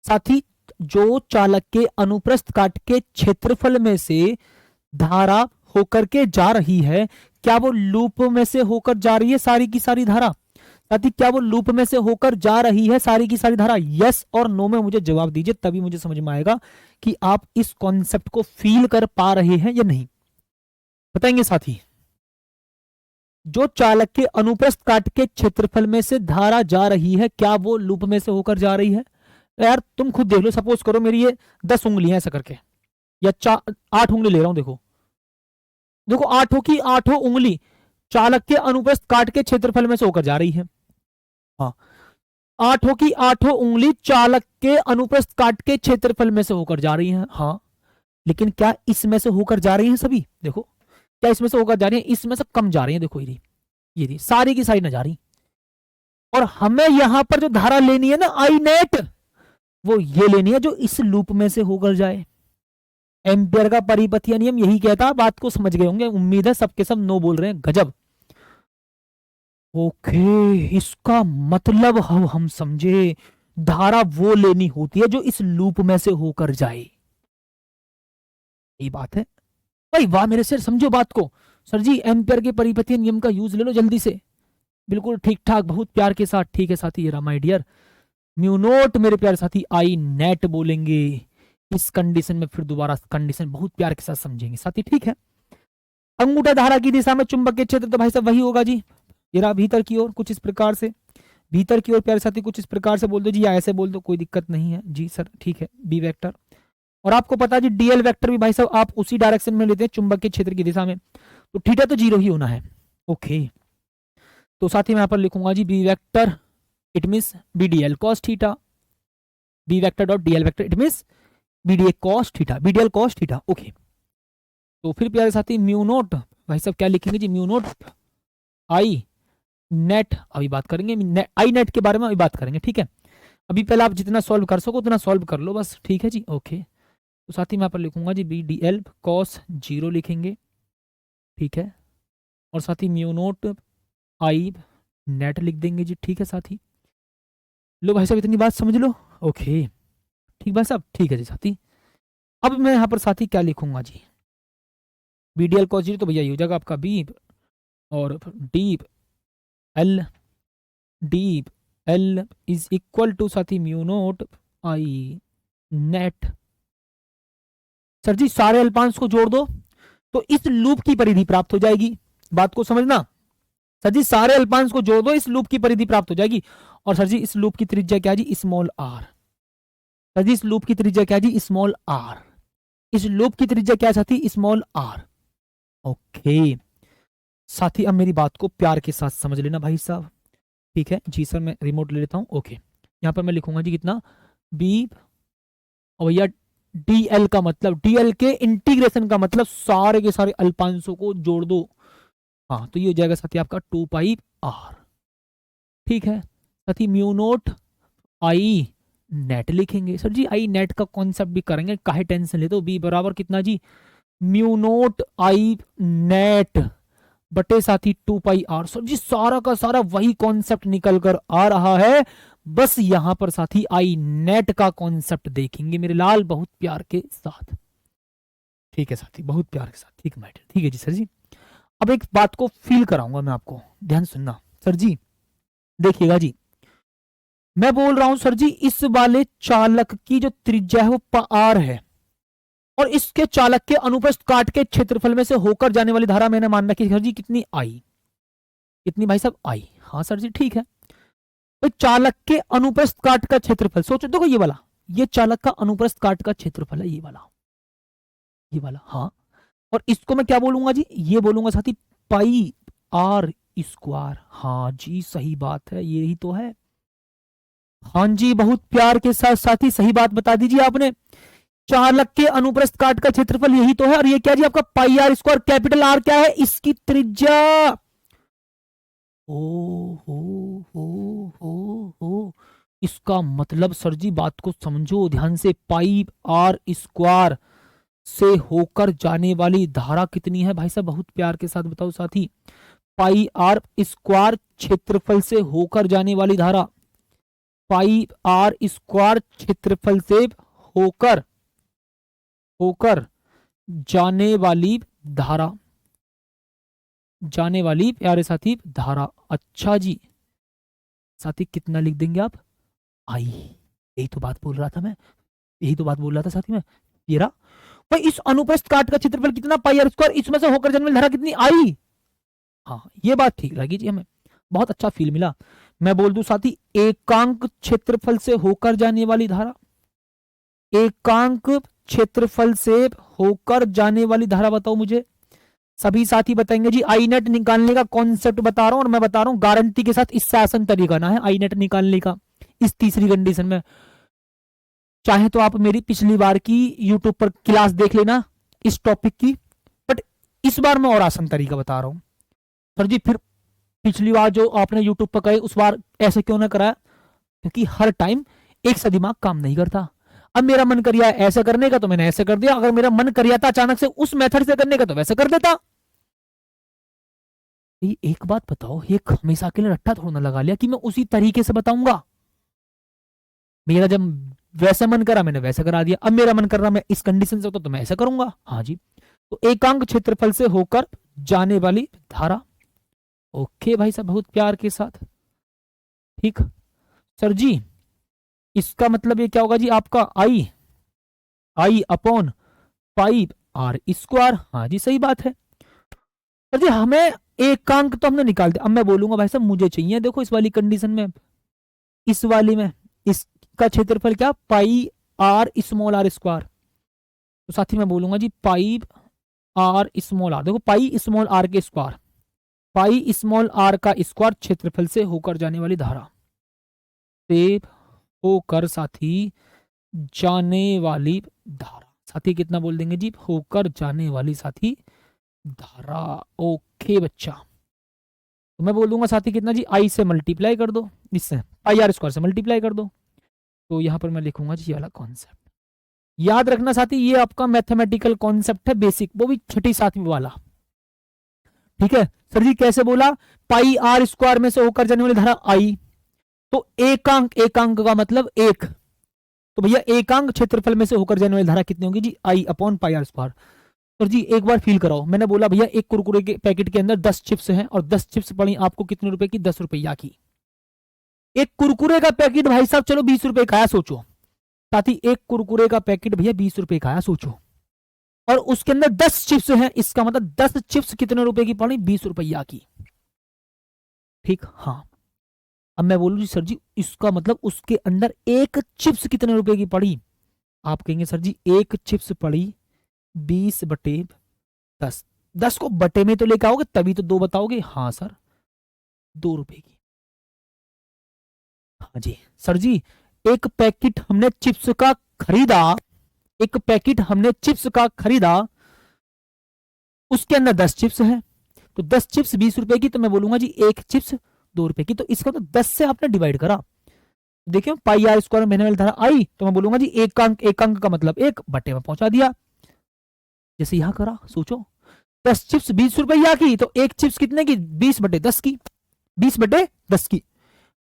Speaker 1: साथी। जो चालक के अनुप्रस्थ काट के क्षेत्रफल में से धारा होकर के जा रही है, क्या वो लूप में से होकर जा रही है सारी की सारी धारा। साथी क्या वो लूप में से होकर जा रही है सारी की सारी धारा, यस और नो में मुझे जवाब दीजिए, तभी मुझे समझ में आएगा कि आप इस कॉन्सेप्ट को फील कर पा रहे हैं या नहीं। बताएंगे साथी, जो चालक के अनुप्रस्थ काट के क्षेत्रफल में से धारा जा रही है, क्या वो लूप में से होकर जा रही है। यार तुम खुद देख लो, सपोज करो मेरी ये 10 उंगलियां ऐसा करके, या 8 उंगली ले रहा हूं, देखो देखो 8 की 8 उंगली चालक के अनुप्रस्थ काट के क्षेत्रफल में से होकर जा रही है। हाँ 8 की 8 उंगली चालक के अनुप्रस्थ काट के क्षेत्रफल में से होकर जा रही है। हाँ लेकिन क्या इसमें से होकर जा रही हैं सभी, देखो क्या इसमें से होकर जा रही है, इसमें से कम जा रही है, देखो ये ये थी सारी की सारी नजारी। और हमें यहां पर जो धारा लेनी है ना आई नेट, वो ये लेनी है जो इस लूप में से होकर जाए। एम्पियर का परिपथीय नियम यही कहता है, बात को समझ गए होंगे, उम्मीद है सबके सब नो बोल रहे हैं, गजब। ओके, इसका मतलब हम समझे, धारा वो लेनी होती है जो इस लूप में से होकर जाए। यही बात है भाई, वाह मेरे सर, समझो बात को। सर जी एम्पियर के परिपथीय नियम का यूज ले लो जल्दी से, बिल्कुल ठीक ठाक, बहुत प्यार के साथ। ठीक है साथी, ये माय डियर म्यू नोट, मेरे प्यारे साथी आई नेट बोलेंगे इस कंडीशन में, फिर दोबारा कंडीशन बहुत प्यार के साथ समझेंगे साथी, ठीक है। अंगूठा धारा की दिशा में चुंबक के क्षेत्र, तो भाई साहब वही होगा जी, ये रहा भीतर की ओर कुछ इस प्रकार से, भीतर की ओर प्यारे साथी कुछ इस प्रकार से बोल दो जी, या ऐसे बोल दो, कोई दिक्कत नहीं है जी सर, ठीक है। बी वेक्टर, और आपको पता है जी डीएल वेक्टर भी भाई साहब आप उसी डायरेक्शन में लेते हैं चुंबक के क्षेत्र की दिशा में, तो थीटा तो जीरो ही होना है। ओके, तो साथी मैं यहां पर लिखूंगा जी B vector, it means B D L cos theta, B vector dot D L vector it means B D A cos theta, B D L cos theta. Okay, तो फिर प्यारे साथी म्यू नोट भाई साहब क्या लिखेंगे जी, म्यू नोट आई नेट, अभी बात करेंगे आई नेट के बारे में, अभी बात करेंगे, ठीक है। अभी पहले आप जितना सॉल्व कर सको उतना सॉल्व कर लो बस, ठीक है जी। ओके, तो साथी मैं यहाँ पर लिखूंगा जी B D L cos zero लिखेंगे, ठीक है, और साथी म्यू नोट आई नेट लिख देंगे जी, ठीक है साथी। लो भाई साहब इतनी बात समझ लो, ओके ठीक भाई साहब, ठीक है जी साथी। अब मैं यहाँ पर साथी क्या लिखूंगा जी, B D L cos zero, तो भैया ये हो जाएगा आपका बी, और deep L, deep L is equal to साथी mu naught I net. Sir ji सारे अल्पांश को जोड़ दो तो इस लूप की परिधि प्राप्त हो जाएगी, बात को समझना। सर जी सारे अल्पांश को जोड़ दो, इस लूप की परिधि प्राप्त हो जाएगी। और सर जी इस लूप की त्रिज्या क्या जी, स्मॉल आर। सर जी इस लूप की त्रिज्या क्या जी, स्मॉल आर। इस लूप की त्रिज्या क्या साथी, स्मॉल आर। ओके साथी, अब मेरी बात को प्यार के साथ समझ लेना भाई साहब, ठीक है जी सर, मैं रिमोट ले लेता हूं। ओके, यहां पर मैं लिखूंगा जी कितना, बी, और भैया डीएल का मतलब, डीएल के इंटीग्रेशन का मतलब सारे के सारे अल्पांशों को जोड़ दो, हाँ तो ये हो जाएगा साथी आपका 2 पाई आर, ठीक है साथी। म्यू नोट आई नेट लिखेंगे, सर जी आई नेट का कॉन्सेप्ट भी करेंगे, काहे टेंशन ले, तो बी बराबर कितना जी, म्यू नोट आई नेट बटे साथी 2 पाई आर। सर जी सारा का सारा वही कॉन्सेप्ट निकल कर आ रहा है, बस यहां पर साथी आई नेट का कॉन्सेप्ट देखेंगे मेरे लाल, बहुत प्यार के साथ, ठीक है साथी, बहुत प्यार के साथ, ठीक है, ठीक है जी सर जी। अब एक बात को फील कराऊंगा मैं आपको, ध्यान सुनना सर जी, देखिएगा जी, मैं बोल रहा हूं सर जी इस वाले चालक की जो त्रिज्या है वो आर है, और इसके चालक के अनुप्रस्थ काट के क्षेत्रफल में से होकर जाने वाली धारा मैंने मान रखी सर जी कितनी आई, कितनी भाई साहब आई, हाँ सर जी ठीक है। तो चालक के अनुप्रस्थ काट का क्षेत्रफल सोचो, देखो ये वाला, ये चालक का अनुप्रस्थ काट का क्षेत्रफल है, ये वाला, ये वाला, हाँ। और इसको मैं क्या बोलूंगा जी, ये बोलूंगा साथी पाई आर स्क्वायर, हाँ जी सही बात है, यही तो है, हाँ जी बहुत प्यार के साथ साथी सही बात बता दीजिए आपने, चालक के अनुप्रस्थ काट का क्षेत्रफल यही तो है, और ये क्या जी आपका पाई आर स्क्वायर, कैपिटल आर क्या है, इसकी त्रिज्या। ओ हो, इसका मतलब सर जी बात को समझो ध्यान से, पाई आर स्क्वायर से होकर जाने वाली धारा कितनी है भाई साहब, बहुत प्यार के साथ बताओ साथी, पाई आर स्क्वायर क्षेत्रफल से होकर जाने वाली धारा, पाई आर स्क्वायर क्षेत्रफल से होकर होकर जाने वाली धारा, जाने वाली प्यारे साथी धारा, अच्छा जी साथी कितना लिख देंगे आप, आई, यही तो बात बोल रहा था मैं, यही तो बात बोल रहा था साथी मैं, ये रहा भाई, इस अनुप्रस्थ काट का क्षेत्रफल कितना पाई आर स्क्वायर, इसमें से होकर जाने वाली धारा कितनी आई, हाँ ये बात ठीक लगी जी हमें, बहुत अच्छा फील मिला। मैं बोल दूं साथी एकांक क्षेत्रफल से होकर जाने वाली धारा, एकांक क्षेत्रफल से होकर जाने वाली धारा बताओ मुझे, सभी साथी बताएंगे जी, आई नेट निकालने का कॉन्सेप्ट बता रहा हूं, और मैं बता रहा हूं गारंटी के साथ, इससे आसान तरीका ना है आई नेट निकालने का इस तीसरी कंडीशन में। चाहे तो आप मेरी पिछली बार की यूट्यूब पर क्लास देख लेना इस टॉपिक की, बट इस बार मैं और आसान तरीका बता रहा हूं सर जी, फिर पिछली बार जो आपने यूट्यूब पर कहे उस बार ऐसे क्यों ना कराया? क्योंकि हर टाइम एक सा दिमाग काम नहीं करता। अब मेरा मन कर ऐसा करने का तो मैंने ऐसे कर दिया, अगर मेरा मन कर था अचानक से उस मेथड से करने का तो वैसे कर देता। ये एक बात बताओ, ये हमेशा के लिए रट्टा थोड़ा ना लगा लिया कि मैं उसी तरीके से बताऊंगा। मेरा जब वैसा मन करा मैंने वैसा करा दिया, अब मेरा मन कर रहा मैं इस कंडीशन से होता तो मैं ऐसा करूंगा। हाँ जी, तो एकांक क्षेत्रफल से होकर जाने वाली धारा। ओके भाई साहब, बहुत प्यार के साथ। ठीक सर जी, इसका मतलब ये क्या होगा जी आपका आई अपॉन पाई आर स्क्वायर। हाँ जी सही बात है सर जी। हमें एकांक तो हमने निकाल दिया, अब मैं बोलूंगा भाई साहब मुझे चाहिए, देखो इस वाली कंडीशन में, इस वाली में इसका क्षेत्रफल क्या, पाई आर स्मॉल आर स्क्वायर। तो साथ ही मैं बोलूंगा जी पाई आर स्मॉल आर, देखो पाई स्मॉल आर के स्क्वायर, पाई स्मॉल आर का स्क्वायर क्षेत्रफल से होकर जाने वाली धारा, से होकर साथी जाने वाली धारा। साथी कितना बोल देंगे जी, होकर जाने वाली साथी धारा। ओके बच्चा, तो मैं बोल दूंगा साथी कितना जी, आई से मल्टीप्लाई कर दो, इससे पाई आर स्क्वायर से मल्टीप्लाई कर दो। तो यहां पर मैं लिखूंगा जी ये वाला कॉन्सेप्ट। याद रखना साथी, ये आपका मैथमेटिकल कॉन्सेप्ट है बेसिक, वो भी छठी सातवीं वाला। ठीक है सर जी, कैसे बोला, पाई आर स्क्वायर में से होकर जाने वाली धारा आई, तो एकांक, एकांक का मतलब एक, तो भैया एकांक क्षेत्रफल में से होकर जाने वाली धारा कितनी होगी जी, I upon pi are square. Sir ji एक बार फील कराओ, मैंने बोला भैया एक कुरकुरे के पैकेट के अंदर 10 चिप्स हैं और 10 चिप्स पड़ी आपको कितने रुपए की, 10 रुपया की। एक कुरकुरे का पैकेट भाई साहब चलो 20 रुपए का आया, सोचो साथ ही एक कुरकुरे का पैकेट भैया 20 रुपए का आया, सोचो, और उसके अंदर 10 चिप्स हैं, इसका मतलब 10 चिप्स कितने रुपए की पड़ी, 20 रुपया की। ठीक, हाँ। अब मैं बोलूं जी सर जी इसका मतलब उसके अंदर एक चिप्स कितने रुपए की पड़ी, आप कहेंगे सर जी एक चिप्स पड़ी 20/10, 10 को बटे में तो लेकर आओगे तभी तो 2 बताओगे। हाँ सर 2 रुपए की। हाँ जी सर जी, एक पैकेट हमने चिप्स का खरीदा, एक पैकेट हमने चिप्स का खरीदा, उसके अंदर 10 चिप्स हैं, तो 10 चिप्स 20 रुपए की, तो मैं बोलूंगा जी एक चिप्स 2 रुपए की। तो इसका तो 10 से आपने डिवाइड करा, देखिए पाई आर स्क्वायर में वाली धारा आई, तो मैं बोलूंगा जी एक अंक, एक अंक का मतलब एक बटे में पहुंचा दिया, जैसे यहां करा। सोचो 10 चिप्स 20 रुपया की, तो एक चिप्स कितने की, 20/10 की, 20/10 की।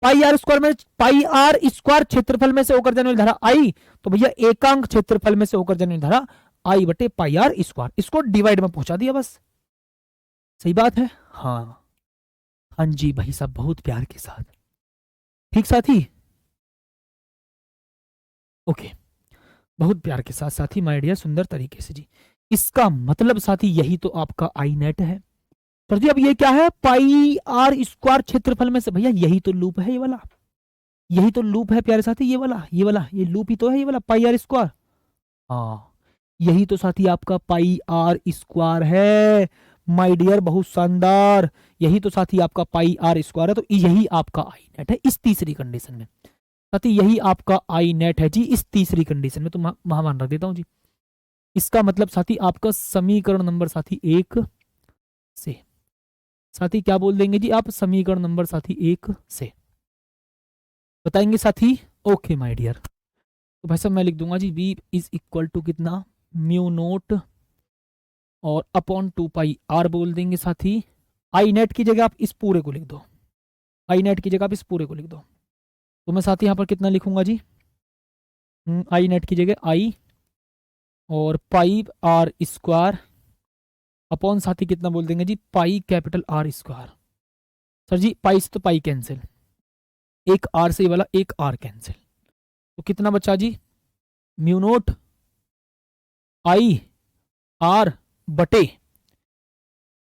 Speaker 1: पाई आर स्क्वायर में, पाई आर स्क्वायर क्षेत्रफल में से होकर जाने वाली धारा आई, तो भैया एकांक क्षेत्रफल में से होकर जाने वाली धारा आई बटे पाई आर स्क्वायर, इसको डिवाइड में पहुंचा दिया बस। सही बात है, हाँ हाँ जी भाई साहब बहुत प्यार के साथ। ठीक साथी, ओके, बहुत प्यार के साथ साथी, माय डियर, सुंदर तरीके से जी। इसका मतलब साथी यही तो आपका आई नेट है सर जी। अब ये क्या है, पाई आर स्क्वायर क्षेत्रफल में से, भैया यही तो लूप है ये वाला, यही तो लूप है प्यारे साथी, ये वाला, ये वाला, ये लूप ही तो है ये वाला पाई आर स्क्वायर। हाँ यही तो साथी आपका पाई आर स्क्वायर है माय डियर, बहुत शानदार, यही तो साथी आपका पाई आर स्क्वायर है। तो यही आपका आई नेट है इस तीसरी कंडीशन में साथी, यही आपका आई नेट है जी इस तीसरी कंडीशन में। तो महामान रख देता हूं जी। इसका मतलब साथी आपका समीकरण नंबर साथी 1 से, साथी क्या बोल देंगे जी आप, समीकरण नंबर साथी 1 से बताएंगे साथी। ओके माय डियर, तो भाई साहब मैं लिख दूंगा जी v इज इक्वल टू कितना, म्यू नोट और अपॉन 2 पाई r बोल देंगे साथी। आई नेट की जगह आप इस पूरे को लिख दो, आई नेट की जगह आप इस पूरे को लिख दो। तो मैं साथी यहाँ पर कितना लिखूंगा जी, आई नेट की जगह आई और पाई आर स्क्वायर अपॉन साथी कितना बोल देंगे जी, pi capital R square. Sir ji pi से तो पाई कैंसिल, एक आर से ये वाला एक आर कैंसिल, तो कितना बचा जी, म्यू नोट आई आर बटे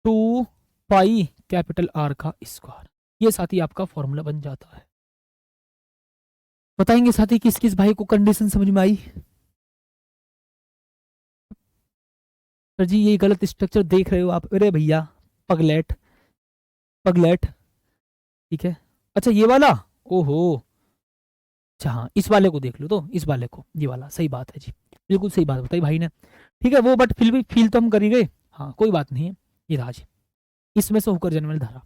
Speaker 1: 2 पाई कैपिटल आर का स्क्वायर। ये साथी आपका फॉर्मूला बन जाता है। बताएंगे साथी किस किस भाई को कंडीशन समझ में आई। सर जी ये गलत स्ट्रक्चर देख रहे हो आप, अरे भैया पगलेट, पगलेट, ठीक है। अच्छा ये वाला, ओहो, अच्छा हाँ इस वाले को देख लो, तो इस वाले को, ये वाला सही बात है जी, बिल्कुल सही बात बताई भाई ने। ठीक है वो बट फिर भी फील तो हम कर ही गए, हाँ कोई बात नहीं है। ये रहा जी, इसमें से होकर जाने वाली धारा,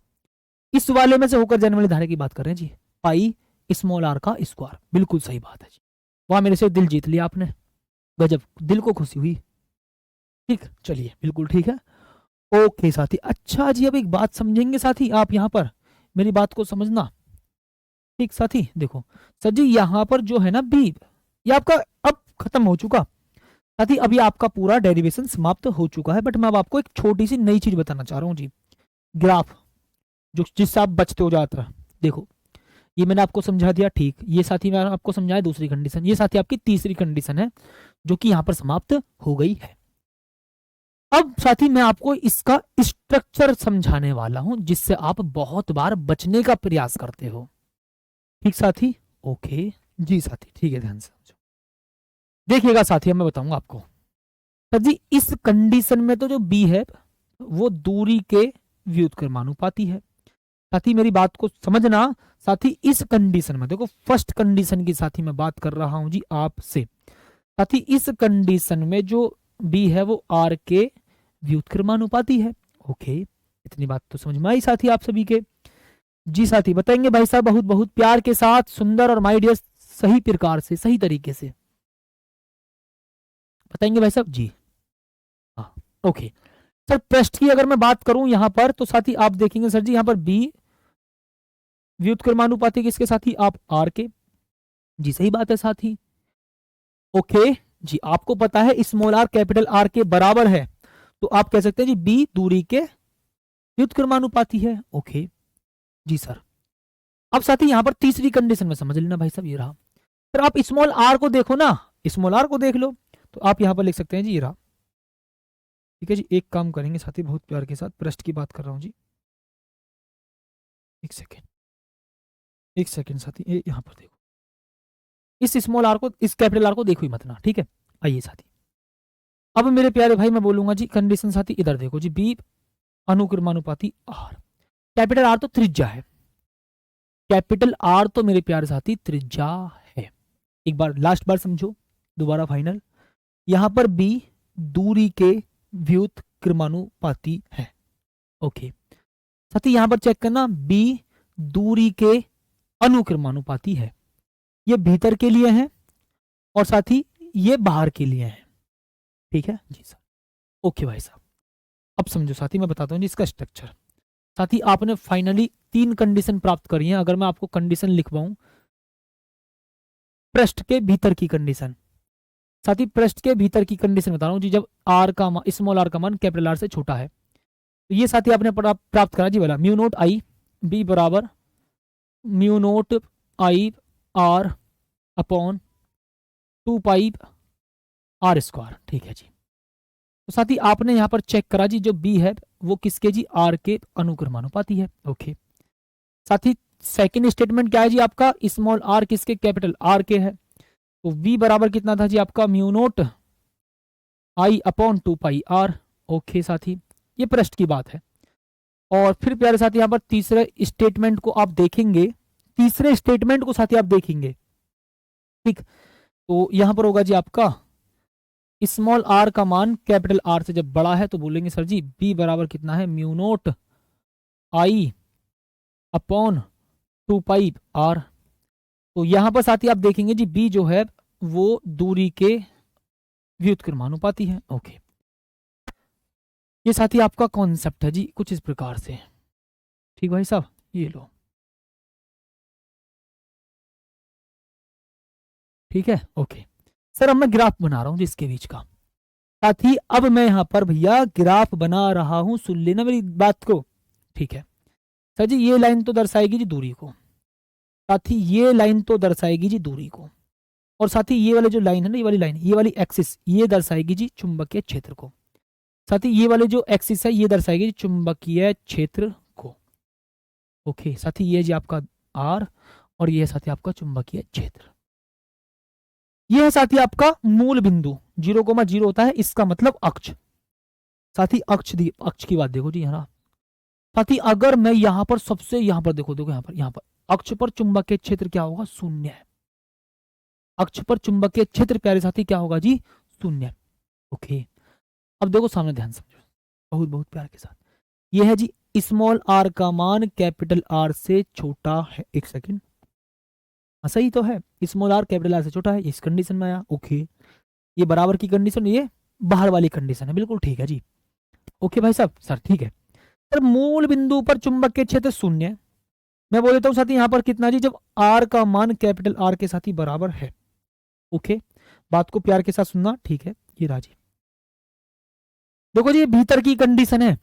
Speaker 1: इस वाले में से होकर जाने वाली धारा की बात कर रहे हैं जी, पाई स्मॉल आर का स्क्वायर। बिल्कुल सही बात है जी, वहां मेरे से दिल जीत लिया आपने, गजब, दिल को खुशी हुई। ठीक, चलिए बिल्कुल ठीक है। ओके साथी, अच्छा जी अब एक बात समझेंगे साथी, आप यहाँ पर मेरी बात को समझना। ठीक साथी, देखो सर जी यहाँ पर जो है ना बी, ये आपका अब खत्म हो चुका साथी, अभी आपका पूरा डेरिवेशन समाप्त हो चुका है, बट मैं अब आपको एक छोटी सी नई चीज बताना चाह रहा हूँ जी, ग्राफ, जो जिससे आप बचते हो जाता है। देखो ये मैंने आपको समझा दिया, ठीक, ये साथी मैंने आपको समझाया दूसरी कंडीशन, ये साथी आपकी तीसरी कंडीशन है जो कि यहाँ पर समाप्त हो गई है। अब साथी मैं आपको इसका स्ट्रक्चर समझाने वाला हूं जिससे आप बहुत बार बचने का प्रयास करते हो। ठीक साथी, ओके जी साथी, ठीक है, ध्यान से समझो। देखिएगा साथी, अब मैं बताऊंगा आपको। सर जी इस कंडीशन में तो जो बी है वो दूरी के व्युत्क्रमानुपाती है। साथी मेरी बात को समझना, साथी इस कंडीशन में देखो, फर्स्ट कंडीशन की साथी मैं बात कर रहा हूं जी आपसे। साथी इस कंडीशन में जो बी है वो आर के व्युत्क्रमानुपाती है। ओके, इतनी बात तो समझ में आई साथी आप सभी के। जी साथी बताएंगे भाई साहब बहुत बहुत प्यार के साथ, सुंदर और माय डियर, सही प्रकार से, सही तरीके से बताएंगे भाई साहब जी। हाँ, ओके सर, पृष्ठ की अगर मैं बात करूं यहां पर तो साथी आप देखेंगे सर जी यहाँ पर बी व्युत्क्रमानुपाती किसके साथी, आप आर के। जी सही बात है साथी। ओके जी, आपको पता है स्मॉल आर कैपिटल आर के बराबर है, तो आप कह सकते हैं जी बी दूरी के व्युत्क्रमानुपाती है। ओके जी सर। अब साथी यहां पर तीसरी कंडीशन में समझ लेना भाई साहब, ये रहा। फिर आप स्मॉल आर को देखो ना, स्मॉल आर को देख लो, तो आप यहां पर लिख सकते हैं जी ये रहा। ठीक है जी, एक काम करेंगे साथी बहुत प्यार के साथ, पृष्ठ की बात कर रहा हूं जी, एक सेकेंड, एक सेकेंड साथी, ये यहां पर देखो, इस स्मॉल आर को, इस कैपिटल आर को देखो ही मत ना, ठीक है। आइए साथी, अब मेरे प्यारे भाई मैं बोलूंगा जी कंडीशन साथी, इधर देखो जी, बी अनुक्रमानुपाती आर, कैपिटल आर तो त्रिज्या है, कैपिटल आर तो मेरे प्यारे साथी त्रिज्या है। एक बार लास्ट बार समझो, दोबारा फाइनल, यहां पर बी दूरी के व्युत्क्रमानुपाती है। ओके साथी यहां पर चेक करना, बी दूरी के अनुक्रमानुपाती है, ये भीतर के लिए है और साथी ये बाहर के लिए है। ठीक है जी सर, ओके भाई साहब। अब समझो साथी, मैं बताता हूँ जी इसका स्ट्रक्चर। साथी आपने फाइनली 3 कंडीशन प्राप्त करी है, अगर मैं आपको कंडीशन लिखवाऊं, पृष्ठ के भीतर की कंडीशन, साथी पृष्ठ के भीतर की कंडीशन बता रहा हूं जी, जब आर का मान, स्मॉल आर का मान कैपिटल आर से छोटा है, तो ये साथी आपने प्राप्त करा जी वाला, म्यू नोट आई बी बराबर mu naught I are upon 2 pi are square. ठीक है जी, तो साथी आपने यहां पर चेक करा जी, जो बी है वो किसके जी, आर के अनुक्रमानुपाती है। ओके साथी, सेकंड स्टेटमेंट क्या है जी आपका, स्मॉल आर किसके, कैपिटल आर के है, तो v बराबर कितना था जी आपका, mu naught I upon 2 pi R. Okay साथी, ये पृष्ठ की बात है। और फिर प्यारे साथी यहां पर तीसरे स्टेटमेंट को आप देखेंगे, तीसरे स्टेटमेंट को साथी आप देखेंगे, ठीक, तो यहां पर होगा जी आपका स्मॉल आर का मान कैपिटल आर से जब बड़ा है तो बोलेंगे सर जी b बराबर कितना है, mu naught I upon 2 pi R. तो यहां पर साथी आप देखेंगे जी b जो है वो दूरी के व्युत्क्रमानुपाती है। ओके, ये साथी आपका कॉन्सेप्ट है जी कुछ इस प्रकार से। ठीक भाई साहब, ये लो, ठीक है। ओके सर, अब मैं ग्राफ बना रहा हूं जिसके बीच का, साथी अब मैं यहां पर भैया ग्राफ बना रहा हूं, सुन लेना मेरी बात को। ठीक है सर जी, ये लाइन तो दर्शाएगी जी दूरी को, साथी ये लाइन तो दर्शाएगी जी दूरी को, और साथी ये वाली जो लाइन है ना, ये वाली लाइन, ये वाली एक्सिस, ये दर्शाएगी जी चुंबकीय क्षेत्र को। साथी ये वाले जो एक्सिस है ये दर्शाएगी जी चुंबकीय क्षेत्र को। ओके साथी, ये जी आपका आर और ये है साथी आपका चुंबकीय क्षेत्र। ये है साथी आपका मूल बिंदु, 0,0 होता है, इसका मतलब अक्ष। साथी अक्ष की बात देखो जी यहाँ, साथी अगर मैं यहाँ पर सबसे यहाँ पर देखो, यहाँ पर अक्ष पर चुंबकीय क्षेत्र क्या होगा, शून्य है। अक्ष पर चुंबकीय क्षेत्र प्यारे साथी क्या होगा जी, शून्य। ओके, अब देखो सामने, ध्यान समझो बहुत बहुत प्यार के साथ, ये है जी स्मॉल आर का मान कैपिटल आर से छोटा है। एक सेकंड, सही तो है, स्मॉल आर कैपिटल आर से छोटा है, इस कंडीशन में आया। ओके, ये बराबर की कंडीशन, ये बाहर वाली कंडीशन है, बिल्कुल ठीक है जी। ओके भाई साहब, सर ठीक है। सर मूल बिंदु पर चुंबक के क्षेत्र शून्य है। मैं बोल देता हूँ साथी यहाँ पर कितना जी, जब आर का मान कैपिटल आर के साथ ही बराबर है। ओके, बात को प्यार के साथ सुनना, ठीक है। ये राजी, देखो जी, ये भीतर की कंडीशन है,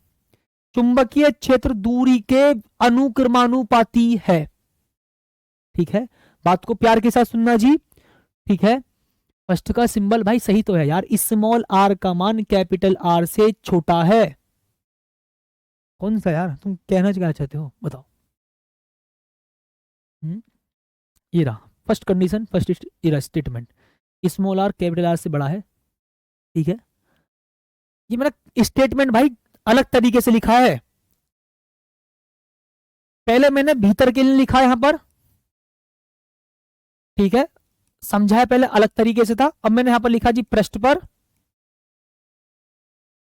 Speaker 1: चुंबकीय क्षेत्र दूरी के अनुक्रमानुपाती है। ठीक है, बात को प्यार के साथ सुनना जी, ठीक है। फर्स्ट का सिंबल भाई सही तो है यार, स्मॉल आर का मान कैपिटल आर से छोटा है। कौन सा यार, तुम कहना क्या चाहते हो बताओ। ये रहा first condition, first statement, small are capital R से बड़ा है। ठीक है, ये मैंने स्टेटमेंट भाई अलग तरीके से लिखा है। पहले मैंने भीतर के लिए लिखा यहां पर, ठीक है, समझाया पहले अलग तरीके से था। अब मैंने यहां पर लिखा जी पृष्ठ पर,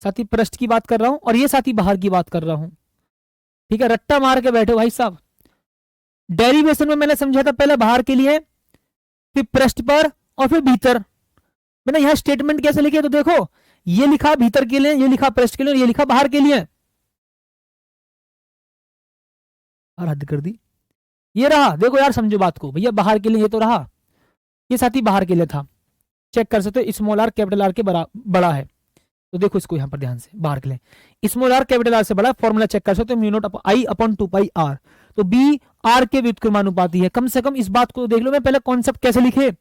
Speaker 1: साथी पृष्ठ की बात कर रहा हूं, और ये साथी बाहर की बात कर रहा हूं। ठीक है, रट्टा मार के बैठे भाई साहब। डेरिवेशन में मैंने समझा था पहले बाहर के लिए, फिर पृष्ठ पर, और फिर भीतर। मैंने यहां स्टेटमेंट कैसे लिखे, तो देखो ये लिखा भीतर के लिए, ये लिखा पृष्ठ के लिए, ये लिखा बाहर के लिए, और हद कर दी। ये रहा, देखो यार समझो बात को भैया, बाहर के लिए ये तो रहा, ये साथी बाहर के लिए था। चेक कर सकते हो, स्मॉल आर कैपिटल आर के बड़ा है, तो देखो इसको यहां पर ध्यान से, बाहर के लिए स्मॉल आर कैपिटल आर से बड़ा, फॉर्मूला चेक कर सकते हो, mu naught I upon 2 pi R, तो बी आर के व्युत्क्रमानुपाती है। कम से कम इस बात को देख लो, मैं पहले कॉन्सेप्ट कैसे लिखे।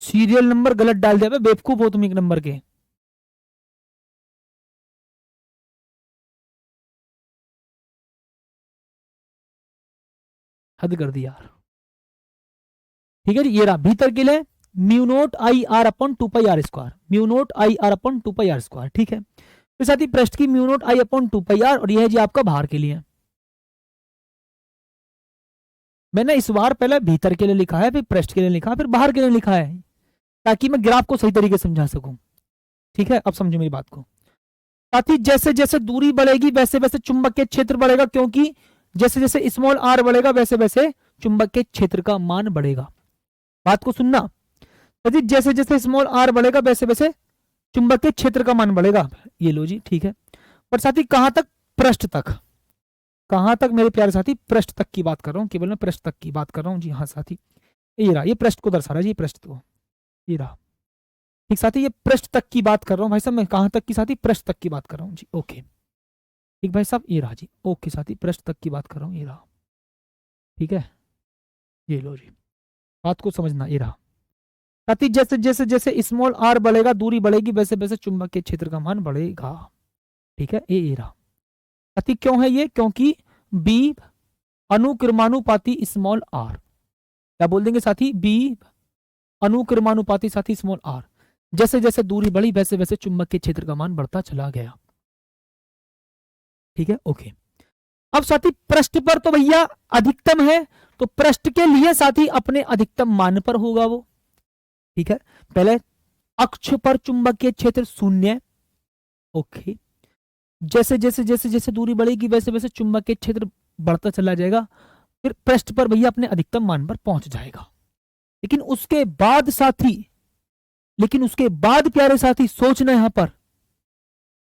Speaker 1: सीरियल नंबर गलत डाल दिया, बेवकूफ हो तुम एक नंबर के। हद कर दी यार। ठीक है जी, ये रहा भीतर के लिए, mu naught I are upon 2 pi are square, mu naught I are upon 2 pi are square. ठीक है, फिर साथ ही पृष्ठ की mu naught I upon 2 pi r, और यह है जी आपका बाहर के लिए। मैंने इस बार पहले भीतर के लिए लिखा है, फिर पृष्ठ के लिए लिखा, फिर बाहर के लिए लिखा है, ताकि मैं ग्राफ को सही तरीके से समझा सकूं। ठीक है, अब समझो मेरी बात को। साथ ही जैसे जैसे दूरी बढ़ेगी वैसे वैसे चुंबकीय क्षेत्र बढ़ेगा, क्योंकि जैसे जैसे स्मॉल आर बढ़ेगा वैसे वैसे चुंबकीय क्षेत्र का मान बढ़ेगा। बात को सुनना, यदि जैसे जैसे स्मॉल आर बढ़ेगा वैसे वैसे चुंबकीय क्षेत्र का मान बढ़ेगा। ये लो जी, ठीक है। पर साथी कहां तक, पृष्ठ तक। कहां तक मेरे प्यारे साथी, पृष्ठ तक की बात कर रहा हूं, केवल मैं पृष्ठ तक की बात कर रहा हूं जी। हाँ साथी, ये रहा, ये पृष्ठ को दर्शा रहा है जी, पृष्ठ को, ये रहा। ठीक साथी, ये पृष्ठ तक की बात कर रहा हूं भाई साहब, मैं कहां तक की साथी, पृष्ठ तक की बात कर रहा हूं जी। ओके, ठीक भाई साहब, ये रहा जी। ओके साथी, पृष्ठ तक की बात कर रहा हूं, ये रहा। ठीक है, ये लो जी, बात को समझना, ये रहा। साथी जैसे जैसे जैसे स्मॉल आर बढ़ेगा, दूरी बढ़ेगी, वैसे वैसे चुंबकीय क्षेत्र का मान बढ़ेगा। ठीक है, ये रहा साथी। क्यों है ये, क्योंकि बी अनुक्रमानुपाती स्मॉल आर, क्या बोल देंगे साथी, बी अनुक्रमानुपाती साथी स्मॉल आर, जैसे जैसे दूरी बढ़ी वैसे वैसे चुंबकीय क्षेत्र का मान बढ़ता चला गया। ठीक है, ओके। अब साथी पृष्ठ पर तो भैया अधिकतम है, तो पृष्ठ के लिए साथी अपने अधिकतम मान पर होगा वो। ठीक है, पहले अक्ष पर चुंबकीय क्षेत्र शून्य। ओके, जैसे जैसे जैसे जैसे दूरी बढ़ेगी वैसे वैसे चुंबकीय क्षेत्र बढ़ता चला जाएगा, फिर पृष्ठ पर भैया अपने अधिकतम मान पर पहुंच जाएगा। लेकिन उसके बाद साथी, लेकिन उसके बाद प्यारे साथी सोचना यहां पर,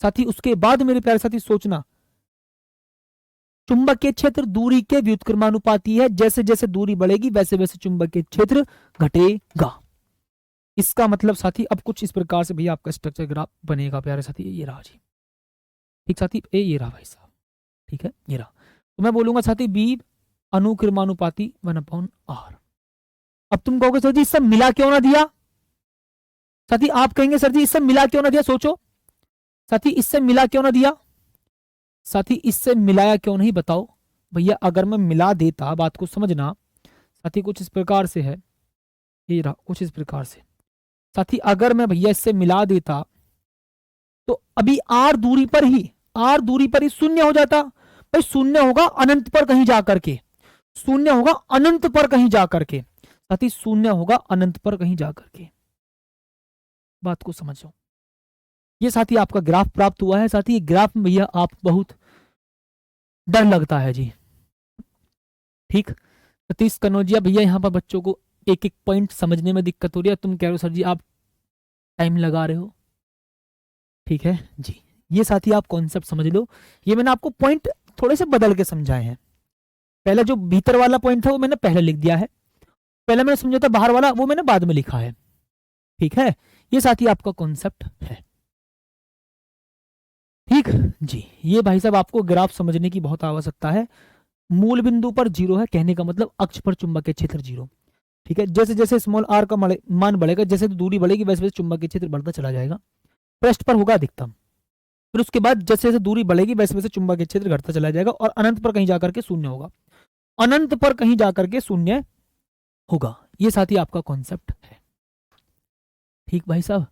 Speaker 1: साथी उसके बाद मेरे प्यारे साथी सोचना, चुंबकीय क्षेत्र दूरी के व्युत्क्रमानुपाती है, जैसे जैसे दूरी बढ़ेगी वैसे वैसे चुंबकीय क्षेत्र घटेगा। इसका मतलब साथी अब कुछ इस प्रकार से भैया आपका स्ट्रक्चर ग्राफ बनेगा प्यारे साथी, ये रहा जी। ठीक साथी, ये रहा भाई साहब। ठीक है, ये रहा, तो मैं बोलूंगा साथी बी अनुक्रमानुपाती 1/r। अब तुम कहोगे सर जी इससे मिला क्यों ना दिया, साथी आप कहेंगे सर जी इससे मिला क्यों ना दिया, सोचो साथी इससे मिला क्यों ना दिया, साथी इससे मिलाया क्यों नहीं, बताओ भैया। अगर मैं मिला देता, बात को समझना साथी, कुछ इस प्रकार से है, ये रहा कुछ इस प्रकार से साथी। अगर मैं भैया इससे मिला देता, तो अभी आर दूरी पर ही, r दूरी पर ही शून्य हो जाता। भाई शून्य होगा अनंत पर कहीं जाकर के, शून्य होगा अनंत पर कहीं जाकर के, साथी शून्य होगा अनंत पर कहीं जाकर के। बात को समझो। ये साथी आपका ग्राफ प्राप्त हुआ है। साथी ये ग्राफ में भैया आप बहुत डर लगता है जी। ठीक, सतीश कनौजिया भैया यहाँ पर बच्चों को एक एक पॉइंट समझने में दिक्कत हो रही है। तुम कह रहे हो सर जी आप टाइम लगा रहे हो। ठीक है जी, ये साथी आप कॉन्सेप्ट समझ लो। ये मैंने आपको पॉइंट थोड़े से बदल के समझाए हैं। पहले जो भीतर वाला पॉइंट था वो मैंने पहले लिख दिया है, पहले मैंने समझा था बाहर वाला, वो मैंने बाद में लिखा है। ठीक है, ये साथी आपका कॉन्सेप्ट है। ठीक जी, ये भाई साहब आपको ग्राफ समझने की बहुत आवश्यकता है। मूल बिंदु पर जीरो है, कहने का मतलब अक्ष पर चुंबकीय क्षेत्र जीरो। ठीक है, जैसे जैसे स्मॉल आर का मान बढ़ेगा, जैसे दूरी बढ़ेगी वैसे वैसे चुंबकीय क्षेत्र बढ़ता चला जाएगा, पृष्ठ पर होगा अधिकतम। फिर उसके बाद जैसे जैसे दूरी बढ़ेगी वैसे वैसे चुंबकीय क्षेत्र घटता चला जाएगा और अनंत पर कहीं जाकर के शून्य होगा, अनंत पर कहीं जाकर के शून्य होगा। ये साथी आपका कॉन्सेप्ट है। ठीक भाई साहब,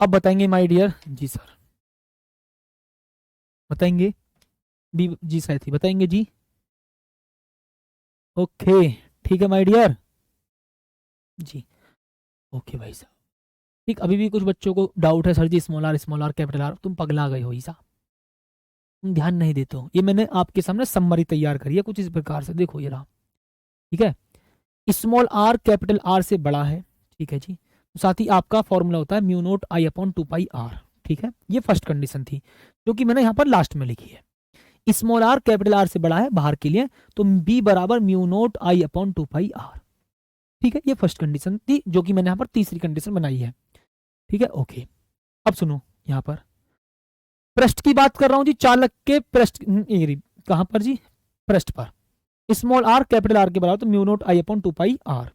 Speaker 1: अब बताएंगे माय डियर। जी सर बताएंगे, बी जी साथी बताएंगे जी। ओके ठीक है माय डियर जी। ओके भाई साहब ठीक, अभी भी कुछ बच्चों को डाउट है sir ji small are capital R, तुम पगला गए हो ईसा, तुम ध्यान नहीं देते हो। ये मैंने आपके सामने समरी तैयार करी है कुछ इस प्रकार से, देखो ये रहा। ठीक है, स्मॉल आर कैपिटल आर से बड़ा है। ठीक है जी, तो साथ ही आपका फॉर्मूला होता है mu naught I upon 2 pi R. ठीक है, ये फर्स्ट कंडीशन थी जो कि मैंने यहाँ पर लास्ट में लिखी है। स्मॉल आर कैपिटल आर से बड़ा है बाहर के लिए, तो बी बराबर mu naught I upon 2 pi R. ठीक है, ये फर्स्ट कंडीशन थी जो कि मैंने यहाँ पर तीसरी कंडीशन बनाई है। ठीक है ओके, अब सुनो यहाँ पर पृष्ठ की बात कर रहा हूं जी, चालक के पृष्ठ कहां पर जी, पृष्ठ पर। स्मॉल आर कैपिटल आर के बराबर, तो mu naught I upon 2 pi R,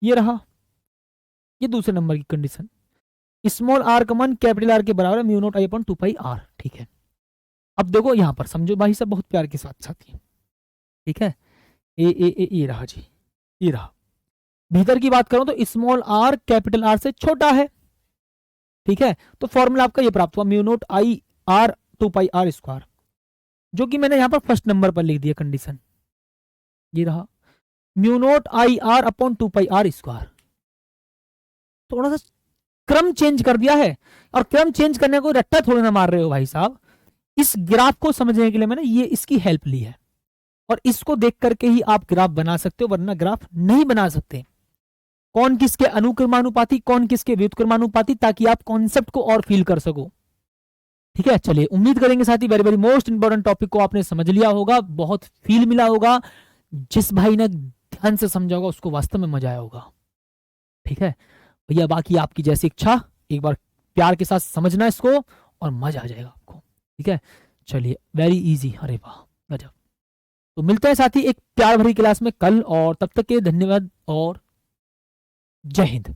Speaker 1: ये रहा। ये दूसरे नंबर की कंडीशन, स्मॉल आर का मान कैपिटल आर के बराबर है mu naught I upon 2 pi R. ठीक है, अब देखो यहां पर समझो भाई सब बहुत प्यार के साथ साथ ही। ठीक है, ये रहा जी, ये रहा। भीतर की बात करूं तो स्मॉल आर कैपिटल आर से छोटा है। ठीक है, तो फॉर्मूला आपका ये प्राप्त हुआ mu naught I R 2 pi are square, जो कि मैंने यहां पर फर्स्ट नंबर पर लिख दिया कंडीशन। ये रहा mu naught I are upon 2 pi are square. थोड़ा सा क्रम चेंज कर दिया है, और क्रम चेंज करने को रट्टा थोड़ी ना मार रहे हो भाई साहब। इस ग्राफ को समझने के लिए मैंने ये इसकी हेल्प ली है, और इसको देख करके ही आप ग्राफ बना सकते हो, वरना ग्राफ नहीं बना सकते। कौन किसके अनुक्रमानुपाती, कौन किसके व्युत्क्रमानुपाती, ताकि आप कॉन्सेप्ट को और फील कर सको। ठीक है, चलिए उम्मीद करेंगे साथी very very most important topic को आपने समझ लिया होगा, बहुत फील मिला होगा। जिस भाई ने ध्यान से समझा होगा उसको वास्तव में मजा आया होगा। ठीक है भैया, बाकी आपकी जैसी इच्छा, एक बार प्यार के साथ समझना इसको और मजा आ जाएगा आपको। ठीक है, चलिए वेरी इजी, अरे वाह गजब। तो मिलते हैं साथी एक प्यार भरी क्लास में कल, और तब तक के धन्यवाद और जय हिंद।